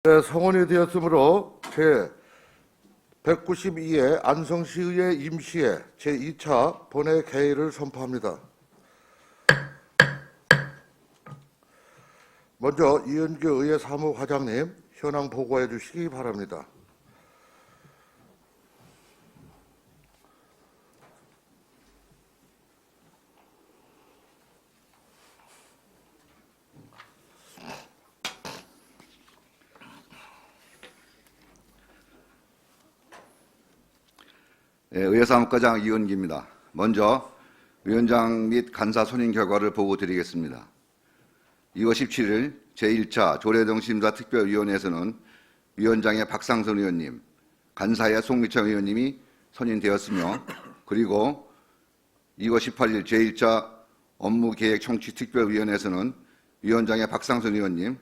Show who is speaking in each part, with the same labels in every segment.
Speaker 1: 성원이 되었으므로 제192회 안성시의회 임시회 제2차 본회 개의를 선포합니다. 먼저 이은규 의회 사무과장님 현황 보고해 주시기 바랍니다.
Speaker 2: 의회사무과장 이은기입니다. 먼저 위원장 및 간사 선임 결과를 보고드리겠습니다. 2월 17일 제1차 조례동 심사특별위원회에서는 위원장의 박상선 의원님, 간사의 송미창 의원님이 선임되었으며, 그리고 2월 18일 제1차 업무계획청취특별위원회에서는 위원장의 박상선 의원님,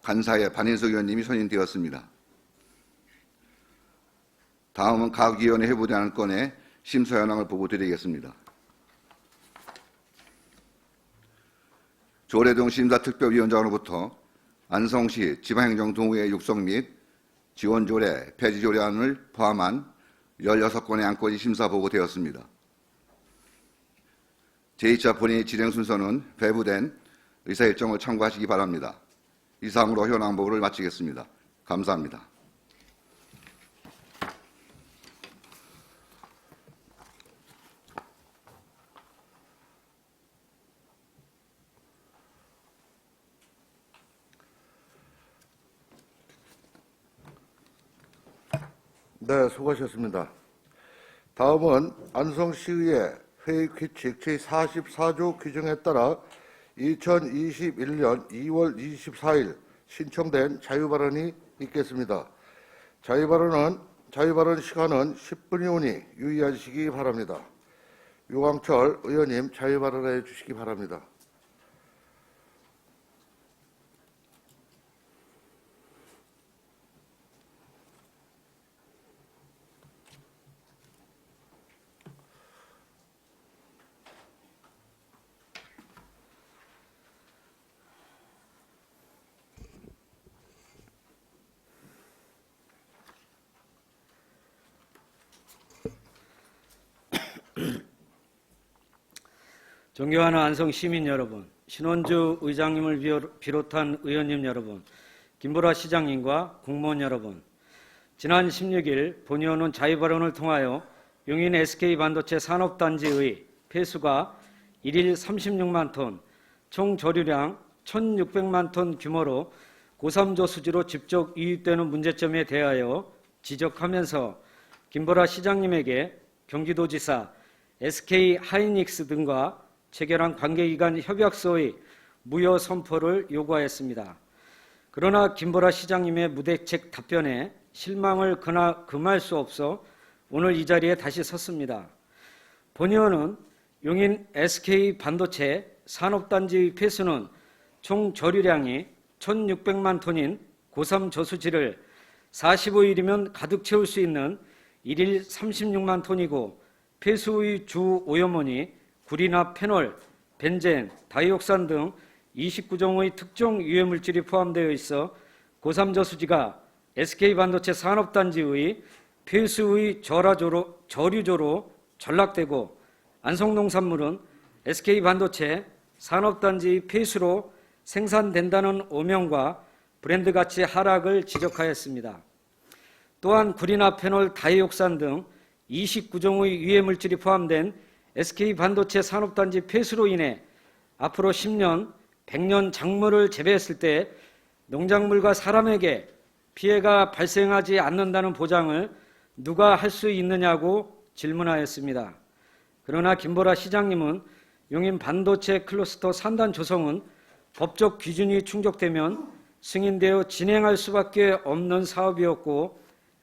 Speaker 2: 간사의 반인석 의원님이 선임되었습니다. 다음은 각 위원회 회부된 안건의 심사 현황을 보고드리겠습니다. 조례동 심사특별위원장으로부터 안성시 지방행정동의회 육성 및 지원조례, 폐지조례안을 포함한 16건의 안건이 심사 보고되었습니다. 제2차 본회의 진행 순서는 배부된 의사일정을 참고하시기 바랍니다. 이상으로 현황 보고를 마치겠습니다. 감사합니다.
Speaker 1: 네, 수고하셨습니다. 다음은 안성시의회 회의규칙 제44조 규정에 따라 2021년 2월 24일 신청된 자유발언이 있겠습니다. 자유발언 시간은 10분이오니 유의하시기 바랍니다. 유광철 의원님 자유발언해 주시기 바랍니다.
Speaker 3: 존경하는 안성 시민 여러분, 신원주 의장님을 비롯한 의원님 여러분, 김보라 시장님과 공무원 여러분, 지난 16일 본의원은 자유발언을 통하여 용인 SK반도체 산업단지의 폐수가 1일 36만 톤, 총 조류량 1,600만 톤 규모로 고삼저수지로 직접 유입되는 문제점에 대하여 지적하면서 김보라 시장님에게 경기도지사, SK하이닉스 등과 체결한 관계기관 협약서의 무효 선포를 요구하였습니다. 그러나 김보라 시장님의 무대책 답변에 실망을 금할 수 없어 오늘 이 자리에 다시 섰습니다. 본의원은 용인 SK반도체 산업단지의 폐수는 총 조류량이 1,600만 톤인 고3 저수지를 45일이면 가득 채울 수 있는 1일 36만 톤이고 폐수의 주 오염원이 구리나 페놀, 벤젠, 다이옥산 등 29종의 특정 유해물질이 포함되어 있어 고3 저수지가 SK반도체 산업단지의 폐수의 저류조로 전락되고 안성농산물은 SK반도체 산업단지의 폐수로 생산된다는 오명과 브랜드 가치 하락을 지적하였습니다. 또한 구리나 페놀, 다이옥산 등 29종의 유해물질이 포함된 SK반도체 산업단지 폐수로 인해 앞으로 10년, 100년 작물을 재배했을 때 농작물과 사람에게 피해가 발생하지 않는다는 보장을 누가 할 수 있느냐고 질문하였습니다. 그러나 김보라 시장님은 용인 반도체 클러스터 산단 조성은 법적 기준이 충족되면 승인되어 진행할 수밖에 없는 사업이었고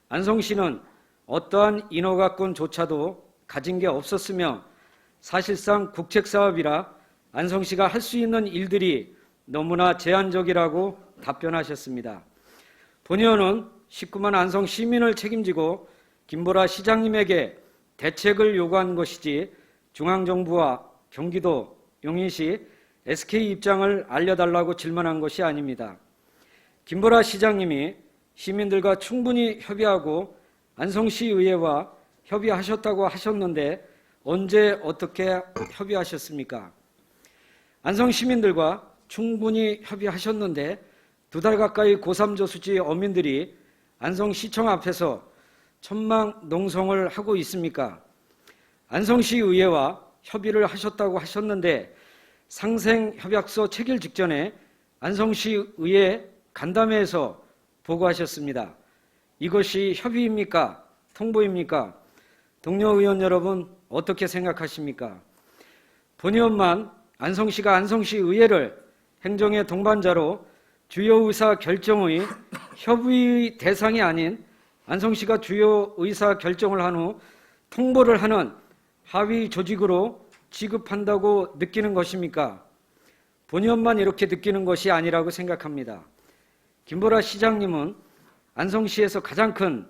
Speaker 3: 안성시는 어떠한 인허가권조차도 가진 게 없었으며 사실상 국책사업이라 안성시가 할 수 있는 일들이 너무나 제한적이라고 답변하셨습니다. 본의원은 19만 안성 시민을 책임지고 김보라 시장님에게 대책을 요구한 것이지 중앙정부와 경기도, 용인시, SK 입장을 알려달라고 질문한 것이 아닙니다. 김보라 시장님이 시민들과 충분히 협의하고 안성시 의회와 협의하셨다고 하셨는데 언제 어떻게 협의하셨습니까? 안성 시민들과 충분히 협의하셨는데 2달 가까이 고3 저수지 어민들이 안성시청 앞에서 천막 농성을 하고 있습니까? 안성시 의회와 협의를 하셨다고 하셨는데 상생협약서 체결 직전에 안성시 의회 간담회에서 보고하셨습니다. 이것이 협의입니까? 통보입니까? 동료 의원 여러분 어떻게 생각하십니까? 본의원만 안성시가 안성시 의회를 행정의 동반자로 주요 의사 결정의 협의 대상이 아닌 안성시가 주요 의사 결정을 한 후 통보를 하는 하위 조직으로 취급한다고 느끼는 것입니까? 본의원만 이렇게 느끼는 것이 아니라고 생각합니다. 김보라 시장님은 안성시에서 가장 큰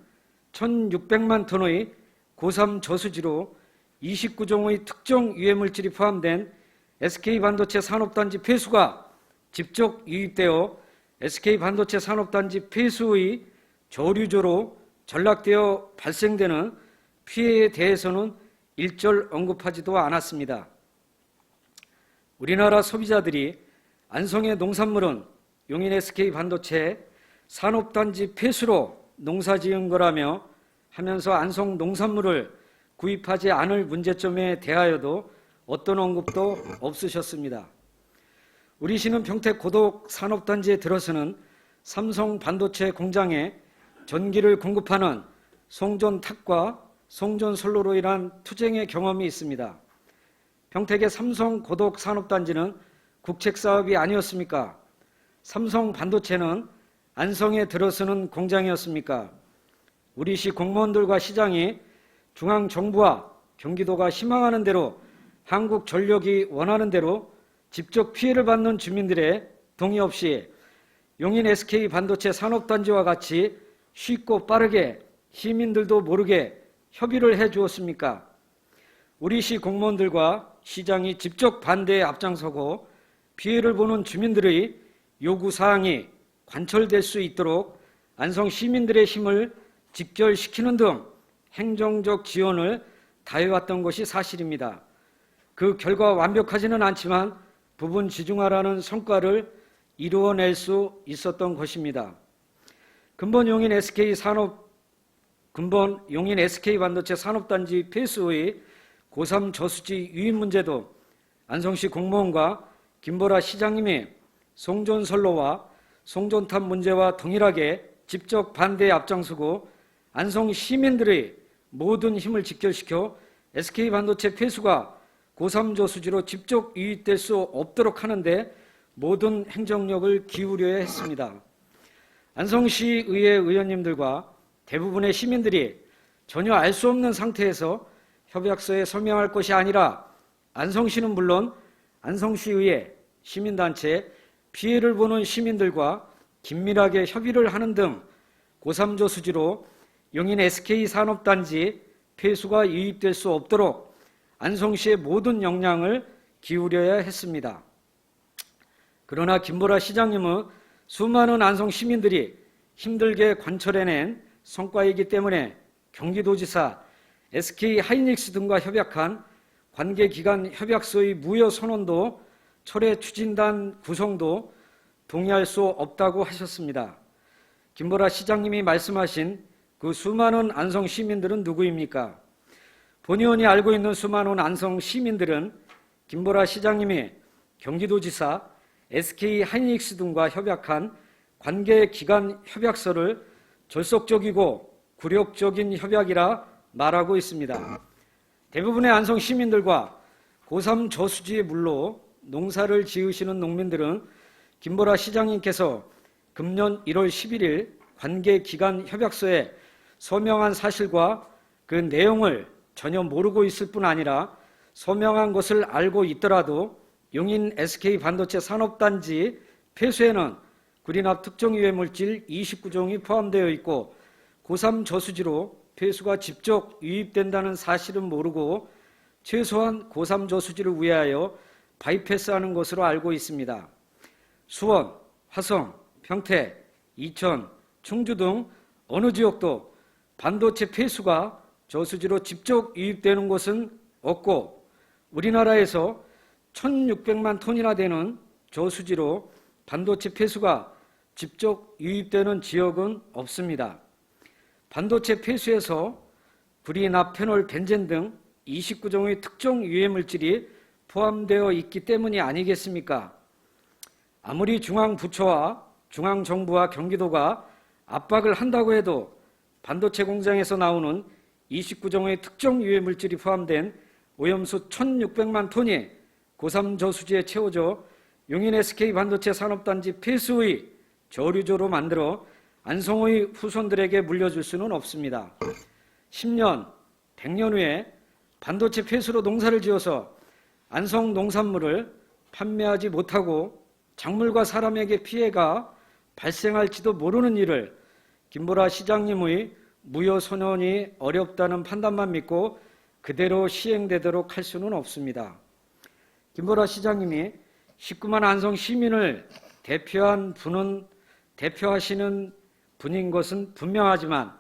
Speaker 3: 1,600만 톤의 고3 저수지로 29종의 특정 유해물질이 포함된 SK반도체 산업단지 폐수가 직접 유입되어 SK반도체 산업단지 폐수의 저류조로 전락되어 발생되는 피해에 대해서는 일절 언급하지도 않았습니다. 우리나라 소비자들이 안성의 농산물은 용인 SK반도체 산업단지 폐수로 농사지은 거라며 하면서 안성 농산물을 구입하지 않을 문제점에 대하여도 어떤 언급도 없으셨습니다. 우리 시는 평택 고덕 산업단지에 들어서는 삼성 반도체 공장에 전기를 공급하는 송전탑과 송전솔로로 인한 투쟁의 경험이 있습니다. 평택의 삼성 고덕 산업단지는 국책사업이 아니었습니까? 삼성 반도체는 안성에 들어서는 공장이었습니까? 우리 시 공무원들과 시장이 중앙정부와 경기도가 희망하는 대로 한국전력이 원하는 대로 직접 피해를 받는 주민들의 동의 없이 용인 SK반도체 산업단지와 같이 쉽고 빠르게 시민들도 모르게 협의를 해 주었습니까? 우리 시 공무원들과 시장이 직접 반대에 앞장서고 피해를 보는 주민들의 요구사항이 관철될 수 있도록 안성 시민들의 힘을 직결시키는 등 행정적 지원을 다해왔던 것이 사실입니다. 그 결과 완벽하지는 않지만 부분 지중화라는 성과를 이루어낼 수 있었던 것입니다. 근본 용인 SK반도체 산업단지 폐수의 고3 저수지 유입 문제도 안성시 공무원과 김보라 시장님이 송전선로와 송전탑 문제와 동일하게 직접 반대에 앞장서고 안성 시민들의 모든 힘을 직결시켜 SK반도체 폐수가 고3 저수지로 직접 유입될 수 없도록 하는데 모든 행정력을 기울여야 했습니다. 안성시 의회 의원님들과 대부분의 시민들이 전혀 알 수 없는 상태에서 협약서에 서명할 것이 아니라 안성시는 물론 안성시의회, 시민단체, 피해를 보는 시민들과 긴밀하게 협의를 하는 등 고3 저수지로 용인 SK산업단지 폐수가 유입될 수 없도록 안성시의 모든 역량을 기울여야 했습니다. 그러나 김보라 시장님은 수많은 안성 시민들이 힘들게 관철해낸 성과이기 때문에 경기도지사, SK하이닉스 등과 협약한 관계기관 협약서의 무효 선언도 철회 추진단 구성도 동의할 수 없다고 하셨습니다. 김보라 시장님이 말씀하신 그 수많은 안성 시민들은 누구입니까? 본의원이 알고 있는 수많은 안성 시민들은 김보라 시장님이 경기도지사, SK하이닉스 등과 협약한 관계기관 협약서를 절속적이고 굴욕적인 협약이라 말하고 있습니다. 대부분의 안성 시민들과 고3 저수지의 물로 농사를 지으시는 농민들은 김보라 시장님께서 금년 1월 11일 관계기관 협약서에 서명한 사실과 그 내용을 전혀 모르고 있을 뿐 아니라 서명한 것을 알고 있더라도 용인 SK반도체 산업단지 폐수에는 구리납 특정 유해물질 29종이 포함되어 있고 고3 저수지로 폐수가 직접 유입된다는 사실은 모르고 최소한 고3 저수지를 위하여 바이패스하는 것으로 알고 있습니다. 수원, 화성, 평택, 이천, 충주 등 어느 지역도 반도체 폐수가 저수지로 직접 유입되는 곳은 없고 우리나라에서 1,600만 톤이나 되는 저수지로 반도체 폐수가 직접 유입되는 지역은 없습니다. 반도체 폐수에서 구리나 페놀, 벤젠 등 29종의 특정 유해 물질이 포함되어 있기 때문이 아니겠습니까? 아무리 중앙부처와 중앙정부와 경기도가 압박을 한다고 해도 반도체 공장에서 나오는 29종의 특정 유해 물질이 포함된 오염수 1,600만 톤이 고3 저수지에 채워져 용인 SK 반도체 산업단지 폐수의 저류조로 만들어 안성의 후손들에게 물려줄 수는 없습니다. 10년, 100년 후에 반도체 폐수로 농사를 지어서 안성 농산물을 판매하지 못하고 작물과 사람에게 피해가 발생할지도 모르는 일을 김보라 시장님의 무효선언이 어렵다는 판단만 믿고 그대로 시행되도록 할 수는 없습니다. 김보라 시장님이 19만 안성 시민을 대표하시는 분인 것은 분명하지만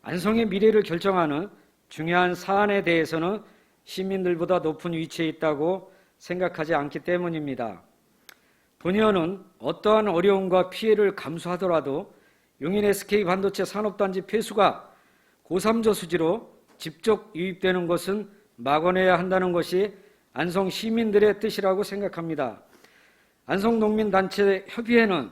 Speaker 3: 안성의 미래를 결정하는 중요한 사안에 대해서는 시민들보다 높은 위치에 있다고 생각하지 않기 때문입니다. 본의원은 어떠한 어려움과 피해를 감수하더라도 용인 SK 반도체 산업단지 폐수가 고3 저수지로 직접 유입되는 것은 막아내야 한다는 것이 안성 시민들의 뜻이라고 생각합니다. 안성농민단체 협의회는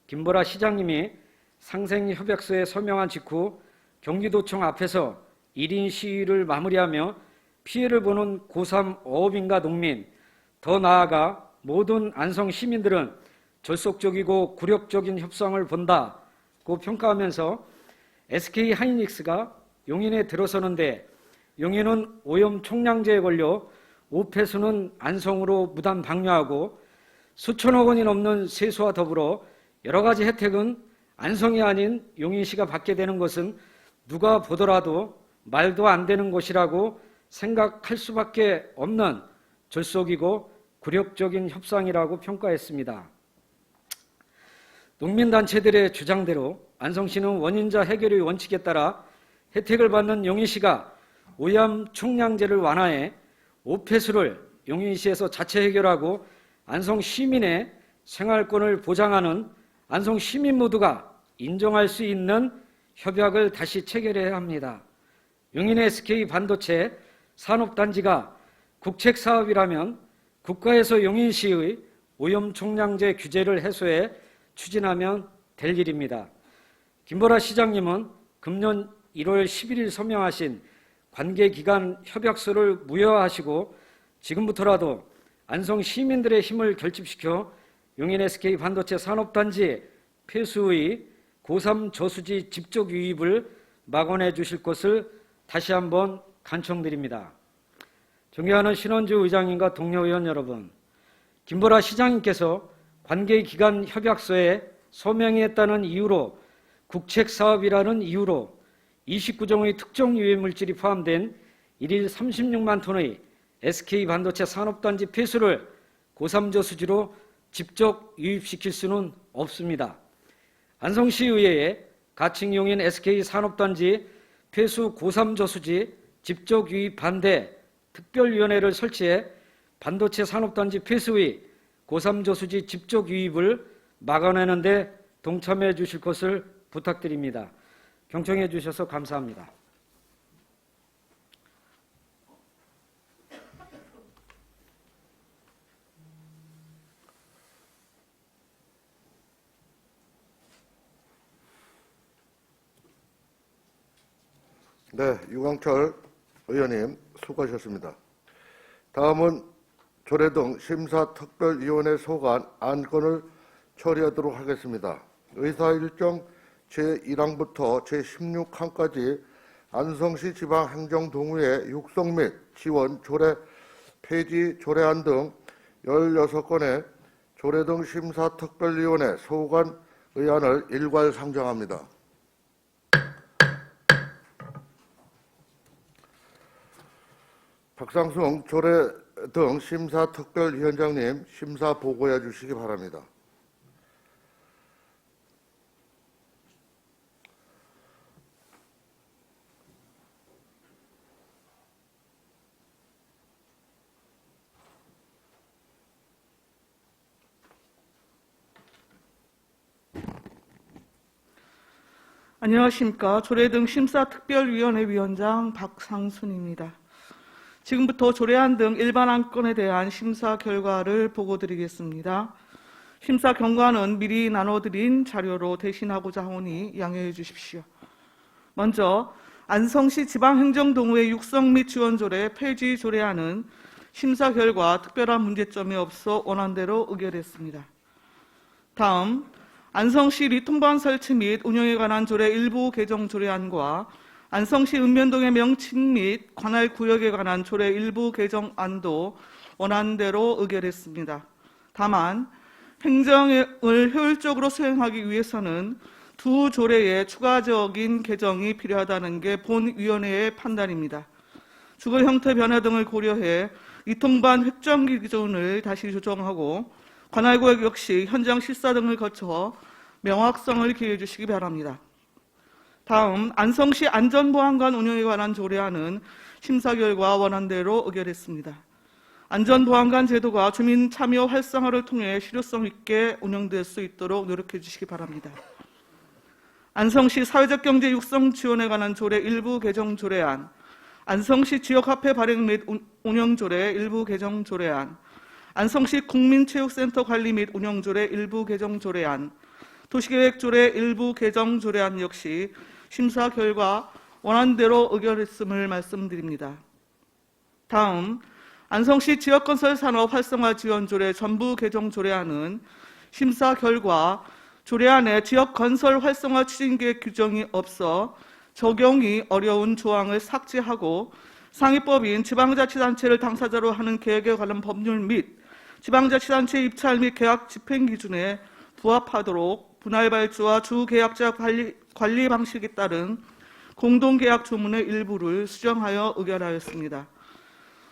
Speaker 3: 김보라 시장님이 상생협약서에 서명한 직후 경기도청 앞에서 1인 시위를 마무리하며 피해를 보는 고3 어업인과 농민, 더 나아가 모든 안성 시민들은 절속적이고 굴욕적인 협상을 본다고 평가하면서 SK 하이닉스가 용인에 들어서는데 용인은 오염 총량제에 걸려 오폐수는 안성으로 무단 방류하고 수천억 원이 넘는 세수와 더불어 여러 가지 혜택은 안성이 아닌 용인시가 받게 되는 것은 누가 보더라도 말도 안 되는 것이라고 생각할 수밖에 없는 절속이고 굴욕적인 협상이라고 평가했습니다. 농민단체들의 주장대로 안성시는 원인자 해결의 원칙에 따라 혜택을 받는 용인시가 오염 총량제를 완화해 오폐수를 용인시에서 자체 해결하고 안성 시민의 생활권을 보장하는 안성 시민 모두가 인정할 수 있는 협약을 다시 체결해야 합니다. 용인 SK 반도체 산업단지가 국책사업이라면 국가에서 용인시의 오염 총량제 규제를 해소해 추진하면 될 일입니다. 김보라 시장님은 금년 1월 11일 서명하신 관계기관 협약서를 무효화하시고 지금부터라도 안성 시민들의 힘을 결집시켜 용인 SK 반도체 산업단지 폐수의 고3 저수지 직접 유입을 막아내 주실 것을 다시 한번 간청드립니다. 존경하는 신원주 의장님과 동료 의원 여러분, 김보라 시장님께서 관계기관 협약서에 서명했다는 이유로 국책사업이라는 이유로 29종의 특정 유해 물질이 포함된 1일 36만 톤의 SK 반도체 산업단지 폐수를 고3 저수지로 직접 유입시킬 수는 없습니다. 안성시의회에 가칭 용인 SK 산업단지 폐수 고3 저수지 직접 유입 반대 특별위원회를 설치해 반도체 산업단지 폐수의 고3 저수지 직접 유입을 막아내는 데 동참해 주실 것을 부탁드립니다. 경청해 주셔서 감사합니다.
Speaker 1: 네, 유광철 의원님 수고하셨습니다. 다음은 조례등 심사특별위원회 소관 안건을 처리하도록 하겠습니다. 의사일정 제1항부터 제16항까지 안성시 지방행정동의회 육성 및 지원 조례 폐지 조례안 등 16건의 조례등 심사특별위원회 소관 의안을 일괄 상정합니다. 박상승 조례등 심사특별위원장님 심사 보고해 주시기 바랍니다.
Speaker 4: 안녕하십니까. 조례 등 심사특별위원회 위원장 박상순입니다. 지금부터 조례안 등 일반 안건에 대한 심사 결과를 보고드리겠습니다. 심사 경과는 미리 나눠드린 자료로 대신하고자 하오니 양해해 주십시오. 먼저 안성시 지방행정동호회 육성 및 지원 조례 폐지 조례안은 심사 결과 특별한 문제점이 없어 원안대로 의결했습니다. 다음 안성시 리통반 설치 및 운영에 관한 조례 일부 개정 조례안과 안성시 읍면동의 명칭 및 관할 구역에 관한 조례 일부 개정안도 원안대로 의결했습니다. 다만 행정을 효율적으로 수행하기 위해서는 두 조례의 추가적인 개정이 필요하다는 게 본위원회의 판단입니다. 주거 형태 변화 등을 고려해 리통반 획정기 기준을 다시 조정하고 관할구역 역시 현장 실사 등을 거쳐 명확성을 기해 주시기 바랍니다. 다음 안성시 안전보안관 운영에 관한 조례안은 심사 결과 원안대로 의결했습니다. 안전보안관 제도가 주민 참여 활성화를 통해 실효성 있게 운영될 수 있도록 노력해 주시기 바랍니다. 안성시 사회적 경제 육성 지원에 관한 조례 일부 개정 조례안, 안성시 지역화폐 발행 및 운영 조례 일부 개정 조례안, 안성시 국민체육센터 관리 및 운영 조례 일부 개정 조례안, 도시계획 조례 일부 개정 조례안 역시 심사 결과 원안대로 의결했음을 말씀드립니다. 다음 안성시 지역건설 산업 활성화 지원 조례 전부 개정 조례안은 심사 결과 조례안에 지역건설 활성화 추진계획 규정이 없어 적용이 어려운 조항을 삭제하고 상위법인 지방자치단체를 당사자로 하는 계획에 관한 법률 및 지방자치단체 입찰 및 계약 집행 기준에 부합하도록 분할 발주와 주계약자 관리 방식에 따른 공동계약 조문의 일부를 수정하여 의결하였습니다.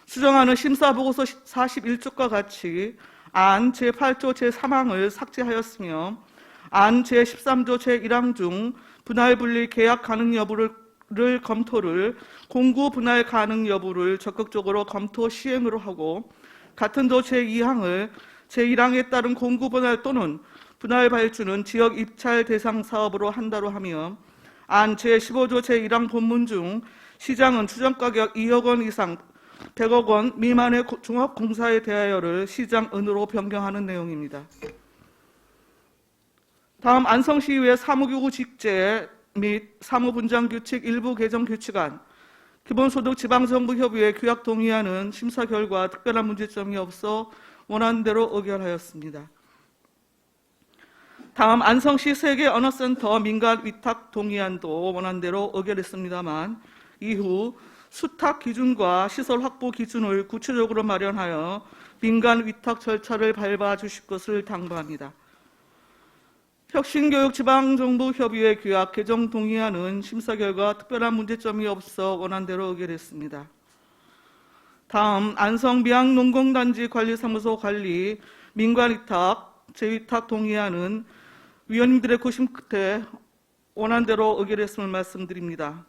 Speaker 4: 수정안은 심사보고서 41조과 같이 안 제8조 제3항을 삭제하였으며 안 제13조 제1항 중 분할 분리 계약 가능 여부를 검토를 공구 분할 가능 여부를 적극적으로 검토 시행으로 하고 같은 조 제2항을 제1항에 따른 공구 분할 또는 분할 발주는 지역 입찰 대상 사업으로 한다로 하며 안 제15조 제1항 본문 중 시장은 추정가격 2억 원 이상 100억 원 미만의 종합공사에 대하여를 시장은으로 변경하는 내용입니다. 다음 안성시의회 사무기구 직제 및 사무분장규칙 일부 개정 규칙안, 기본소득 지방정부협의회 규약 동의안은 심사 결과 특별한 문제점이 없어 원안대로 의결하였습니다. 다음 안성시 세계 언어센터 민간 위탁 동의안도 원안대로 의결했습니다만 이후 수탁 기준과 시설 확보 기준을 구체적으로 마련하여 민간 위탁 절차를 밟아 주실 것을 당부합니다. 혁신교육지방정부협의회 규약 개정 동의안은 심사 결과 특별한 문제점이 없어 원안대로 의결했습니다. 다음 안성 미양농공단지 관리사무소 관리 민간위탁 재위탁 동의안은 위원님들의 고심 끝에 원안대로 의결했음을 말씀드립니다.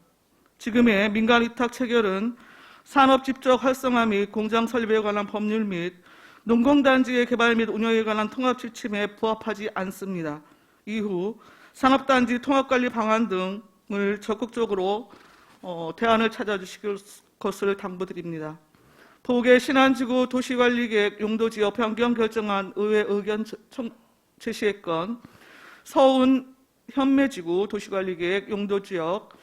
Speaker 4: 지금의 민간위탁 체결은 산업집적 활성화 및 공장 설비에 관한 법률 및 농공단지의 개발 및 운영에 관한 통합지침에 부합하지 않습니다. 이후 산업단지 통합관리 방안 등을 적극적으로 대안을 찾아주실 것을 당부드립니다. 포계 신안지구 도시관리계획 용도지역 변경 결정안 의회 의견 제시했건 서운 현매지구 도시관리계획 용도지역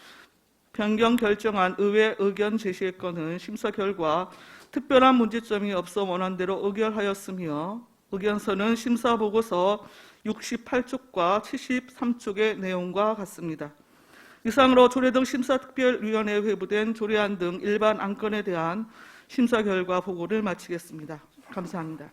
Speaker 4: 변경 결정안 의회 의견 제시했건은 심사 결과 특별한 문제점이 없어 원안대로 의결하였으며 의견서는 심사보고서 68쪽과 73쪽의 내용과 같습니다. 이상으로 조례 등 심사특별위원회에 회부된 조례안 등 일반 안건에 대한 심사 결과 보고를 마치겠습니다. 감사합니다.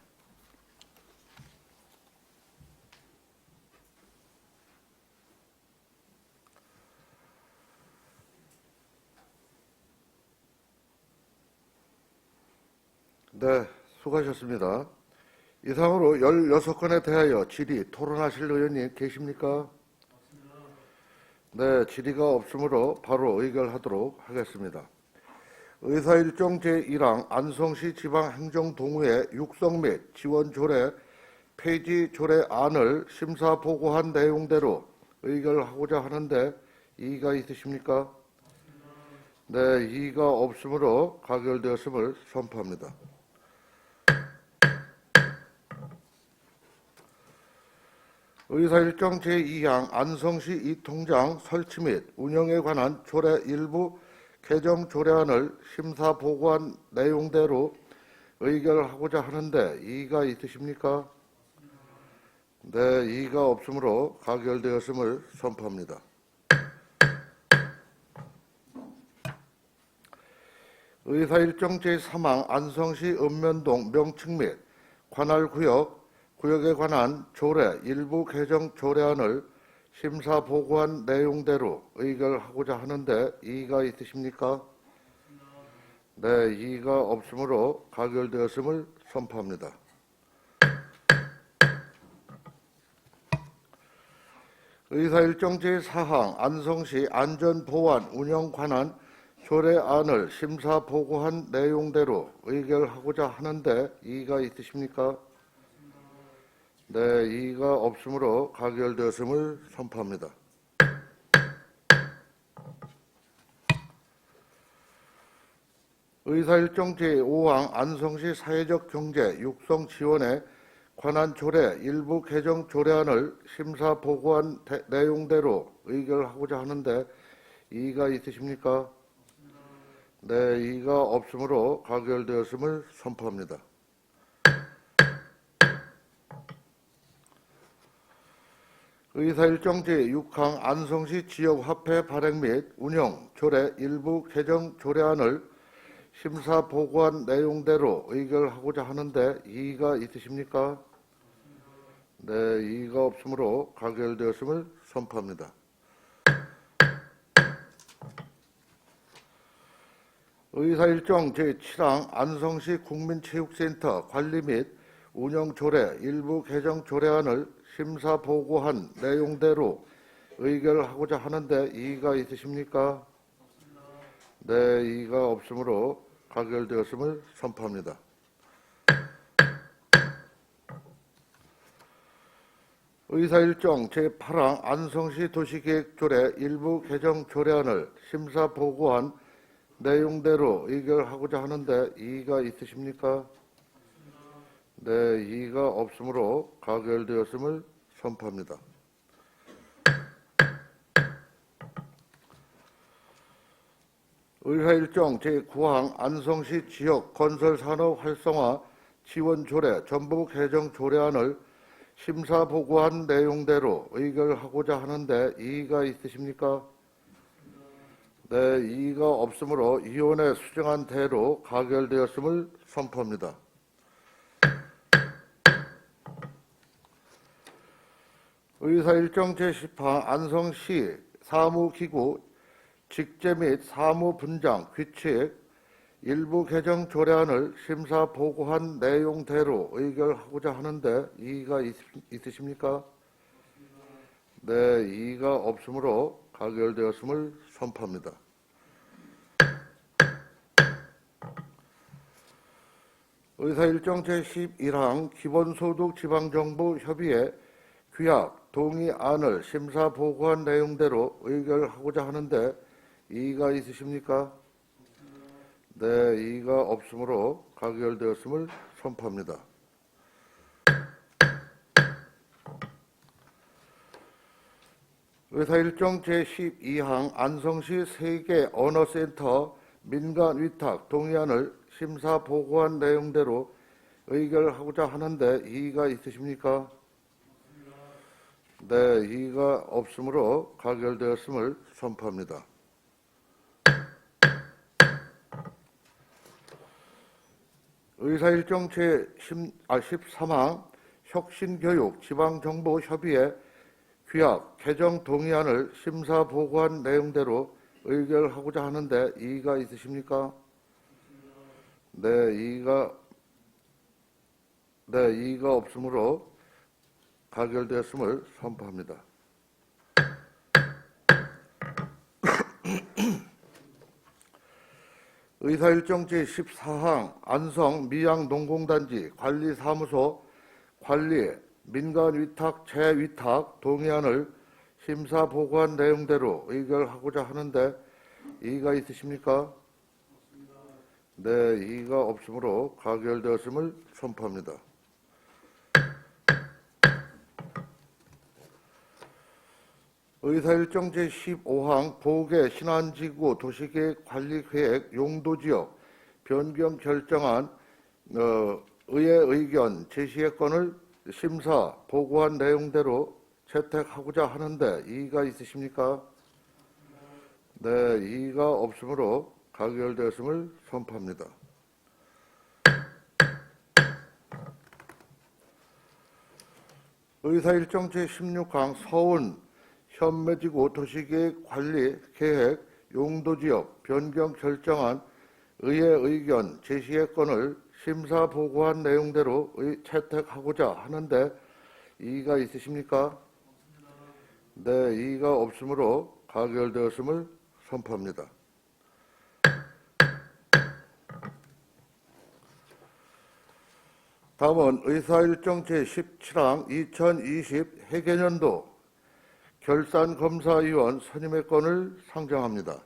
Speaker 1: 네, 수고하셨습니다. 이상으로 16건에 대하여 질의 토론하실 의원님 계십니까? 네, 질의가 없으므로 바로 의결하도록 하겠습니다. 의사일정 제1항 안성시 지방행정동호회 육성 및 지원 조례 폐지 조례안을 심사 보고한 내용대로 의결하고자 하는데 이의가 있으십니까? 네, 이의가 없으므로 가결되었음을 선포합니다. 의사일정 제2항 안성시 이 통장 설치 및 운영에 관한 조례 일부 개정 조례안을 심사 보고한 내용대로 의결하고자 하는데 이의가 있으십니까? 네, 이의가 없으므로 가결되었음을 선포합니다. 의사일정 제3항 안성시 읍면동 명칭 및 관할구역 구역에 관한 조례 일부 개정 조례안을 심사 보고한 내용대로 의결하고자 하는데 이의가 있으십니까? 네, 이의가 없으므로 가결되었음을 선포합니다. 의사일정 제4항 안성시 안전보안 운영 관한 조례안을 심사 보고한 내용대로 의결하고자 하는데 이의가 있으십니까? 네, 이의가 없으므로 가결되었음을 선포합니다. 의사일정 제5항 안성시 사회적 경제 육성 지원에 관한 조례 일부 개정 조례안을 심사 보고한 내용대로 의결하고자 하는데 이의가 있으십니까? 네, 이의가 없으므로 가결되었음을 선포합니다. 의사일정 제6항 안성시 지역화폐 발행 및 운영 조례 일부 개정 조례안을 심사 보고한 내용대로 의결하고자 하는데 이의가 있으십니까? 네, 이의가 없으므로 가결되었음을 선포합니다. 의사일정 제7항 안성시 국민체육센터 관리 및 운영 조례 일부 개정 조례안을 심사 보고한 내용대로 의결하고자 하는데 이의가 있으십니까? 네, 이의가 없으므로 가결되었음을 선포합니다. 의사일정 제8항 안성시 도시계획조례 일부 개정 조례안을 심사 보고한 내용대로 의결하고자 하는데 이의가 있으십니까? 네, 이의가 없으므로 가결되었음을 선포합니다. 의사일정 제9항 안성시 지역 건설산업 활성화 지원 조례 전부 개정 조례안을 심사 보고한 내용대로 의결하고자 하는데 이의가 있으십니까? 네, 이의가 없으므로 위원회 수정한 대로 가결되었음을 선포합니다. 의사일정 제10항 안성시 사무기구 직제 및 사무 분장 규칙 일부 개정 조례안을 심사 보고한 내용대로 의결하고자 하는데 이의가 있으십니까? 네, 이의가 없으므로 가결되었음을 선포합니다. 의사일정 제11항 기본소득 지방정부 협의회 규약 동의안을 심사 보고한 내용대로 의결하고자 하는데 이의가 있으십니까? 네, 이의가 없으므로 가결되었음을 선포합니다. 의사일정 제12항 안성시 세계 언어센터 민간 위탁 동의안을 심사 보고한 내용대로 의결하고자 하는데 이의가 있으십니까? 네, 이의가 없으므로 가결되었음을 선포합니다. 의사일정 제13항 혁신교육 지방정보협의회 규약 개정 동의안을 심사 보고한 내용대로 의결하고자 하는데 이의가 있으십니까? 네, 이의가 없으므로 가결되었음을 선포합니다. 의사일정 제14항 안성 미양농공단지 관리사무소 관리 민간위탁 재위탁 동의안을 심사 보고한 내용대로 의결하고자 하는데 이의가 있으십니까? 네, 이의가 없으므로 가결되었음을 선포합니다. 의사일정 제15항 보계 신안지구 도시계획 관리계획 용도지역 변경 결정안 의회 의견 제시의 건을 심사 보고한 내용대로 채택하고자 하는데 이의가 있으십니까? 네, 이의가 없으므로 가결되었음을 선포합니다. 의사일정 제16항 서운 현매지구 도시계획 관리 계획 용도지역 변경 결정안 의회 의견 제시의 건을 심사 보고한 내용대로 채택하고자 하는데 이의가 있으십니까? 네, 이의가 없으므로 가결되었음을 선포합니다. 다음은 의사일정 제17항 2020 회계년도 결산검사위원 선임의 건을 상정합니다.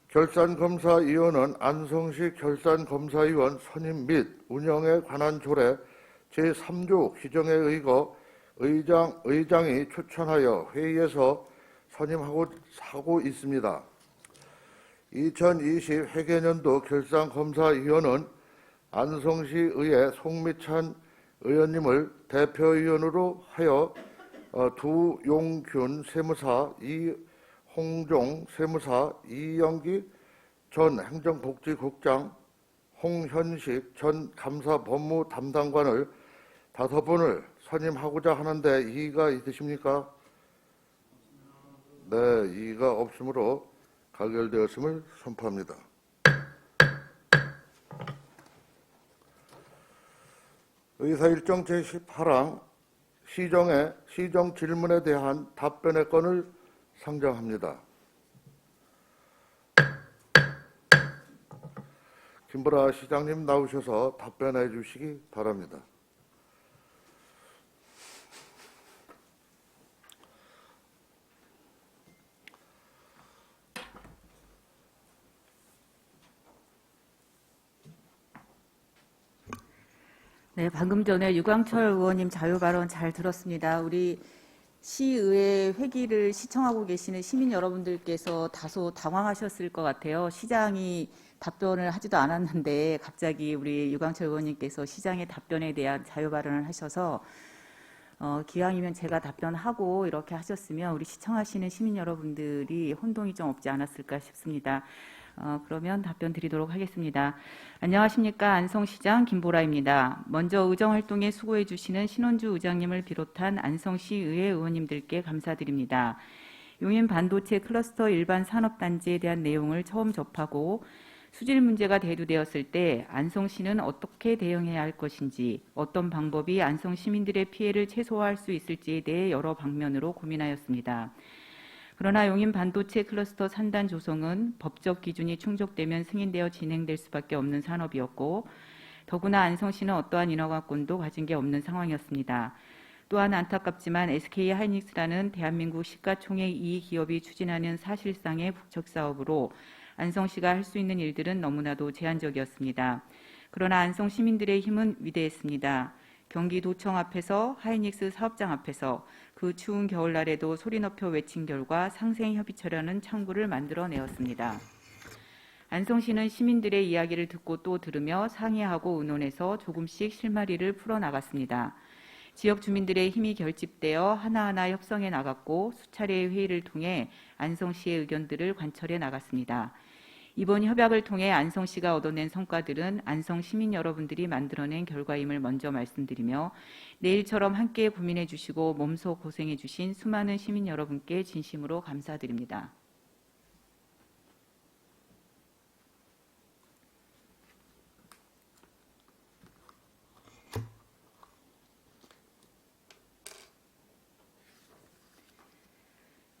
Speaker 1: 결산검사위원은 안성시 결산검사위원 선임 및 운영에 관한 조례 제3조 규정에 의거 의장이 추천하여 회의에서 선임하고 있습니다. 2020 회계년도 결산검사위원은 안성시의회 송미찬 의원님을 대표위원으로 하여 두용균 세무사, 이홍종 세무사, 이영기 전 행정복지국장, 홍현식 전 감사법무 담당관을 5분을 선임하고자 하는데 이의가 있으십니까? 네, 이의가 없으므로 가결되었음을 선포합니다. 의사일정 제18항 시정 질문에 대한 답변의 건을 상정합니다. 김보라 시장님 나오셔서 답변해 주시기 바랍니다.
Speaker 5: 네, 방금 전에 유광철 의원님 자유 발언 잘 들었습니다. 우리 시의회 회기를 시청하고 계시는 시민 여러분들께서 다소 당황하셨을 것 같아요. 시장이 답변을 하지도 않았는데 갑자기 우리 유광철 의원님께서 시장의 답변에 대한 자유 발언을 하셔서 기왕이면 제가 답변하고 이렇게 하셨으면 우리 시청하시는 시민 여러분들이 혼동이 좀 없지 않았을까 싶습니다. 그러면 답변 드리도록 하겠습니다. 안녕하십니까. 안성시장 김보라입니다. 먼저 의정활동에 수고해 주시는 신원주 의장님을 비롯한 안성시 의회 의원님들께 감사드립니다. 용인 반도체 클러스터 일반 산업단지에 대한 내용을 처음 접하고 수질 문제가 대두되었을 때 안성시는 어떻게 대응해야 할 것인지, 어떤 방법이 안성 시민들의 피해를 최소화할 수 있을지에 대해 여러 방면으로 고민하였습니다. 그러나 용인 반도체 클러스터 산단 조성은 법적 기준이 충족되면 승인되어 진행될 수밖에 없는 산업이었고, 더구나 안성시는 어떠한 인허가권도 가진 게 없는 상황이었습니다. 또한 안타깝지만 SK 하이닉스라는 대한민국 시가총액 2위 기업이 추진하는 사실상의 북척 사업으로 안성시가 할 수 있는 일들은 너무나도 제한적이었습니다. 그러나 안성 시민들의 힘은 위대했습니다. 경기도청 앞에서 하이닉스 사업장 앞에서 그 추운 겨울날에도 소리 높여 외친 결과 상생협의체라는 창구를 만들어내었습니다. 안성시는 시민들의 이야기를 듣고 또 들으며 상의하고 의논해서 조금씩 실마리를 풀어나갔습니다. 지역 주민들의 힘이 결집되어 하나하나 협성해 나갔고 수차례의 회의를 통해 안성시의 의견들을 관철해 나갔습니다. 이번 협약을 통해 안성시가 얻어낸 성과들은 안성 시민 여러분들이 만들어낸 결과임을 먼저 말씀드리며 내일처럼 함께 고민해 주시고 몸소 고생해 주신 수많은 시민 여러분께 진심으로 감사드립니다.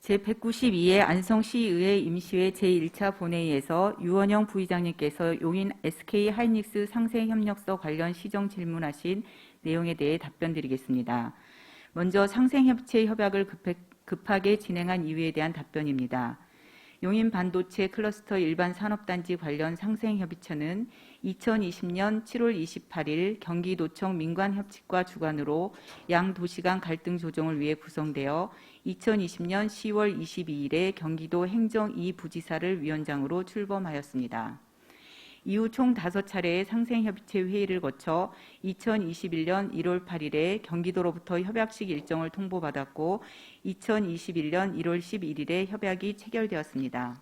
Speaker 5: 제192회 안성시의회 임시회 제1차 본회의에서 유원영 부의장님께서 용인 SK 하이닉스 상생협력서 관련 시정 질문하신 내용에 대해 답변드리겠습니다. 먼저 상생협체 협약을 급하게 진행한 이유에 대한 답변입니다. 용인 반도체 클러스터 일반 산업단지 관련 상생협의체는 2020년 7월 28일 경기도청 민관협치과 주관으로 양 도시 간 갈등 조정을 위해 구성되어 2020년 10월 22일에 경기도 행정 2부지사를 위원장으로 출범하였습니다. 이후 총 5차례의 상생협의체 회의를 거쳐 2021년 1월 8일에 경기도로부터 협약식 일정을 통보받았고 2021년 1월 11일에 협약이 체결되었습니다.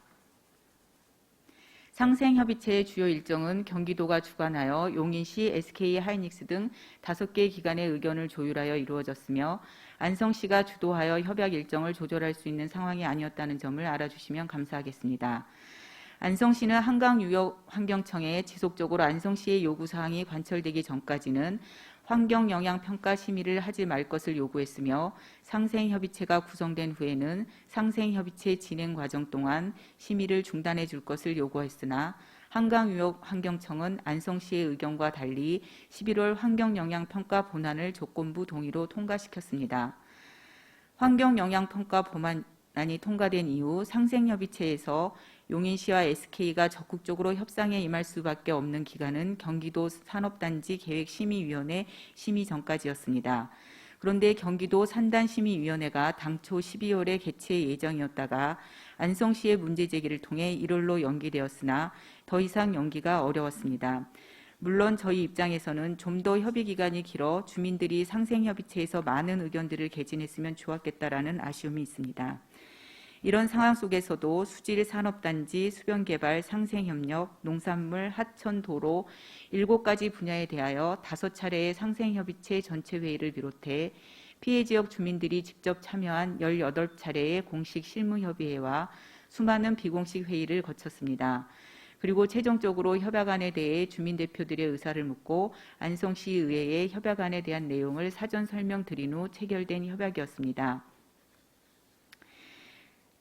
Speaker 5: 상생협의체의 주요 일정은 경기도가 주관하여 용인시, SK 하이닉스 등 5개 기관의 의견을 조율하여 이루어졌으며 안성시가 주도하여 협약 일정을 조절할 수 있는 상황이 아니었다는 점을 알아주시면 감사하겠습니다. 안성시는 한강유역환경청에 지속적으로 안성시의 요구사항이 관철되기 전까지는 환경영향평가 심의를 하지 말 것을 요구했으며 상생협의체가 구성된 후에는 상생협의체 진행 과정 동안 심의를 중단해 줄 것을 요구했으나 한강유역환경청은 안성시의 의견과 달리 11월 환경영향평가 본안을 조건부 동의로 통과시켰습니다. 환경영향평가 본안이 통과된 이후 상생협의체에서 용인시와 SK가 적극적으로 협상에 임할 수밖에 없는 기간은 경기도 산업단지 계획심의위원회 심의 전까지였습니다. 그런데 경기도 산단심의위원회가 당초 12월에 개최 예정이었다가 안성시의 문제제기를 통해 1월로 연기되었으나 더 이상 연기가 어려웠습니다. 물론 저희 입장에서는 좀 더 협의 기간이 길어 주민들이 상생협의체에서 많은 의견들을 개진했으면 좋았겠다라는 아쉬움이 있습니다. 이런 상황 속에서도 수질 산업단지, 수변개발, 상생협력, 농산물, 하천, 도로 7가지 분야에 대하여 5차례의 상생협의체 전체 회의를 비롯해 피해 지역 주민들이 직접 참여한 18차례의 공식 실무협의회와 수많은 비공식 회의를 거쳤습니다. 그리고 최종적으로 협약안에 대해 주민대표들의 의사를 묻고 안성시의회에 협약안에 대한 내용을 사전 설명드린 후 체결된 협약이었습니다.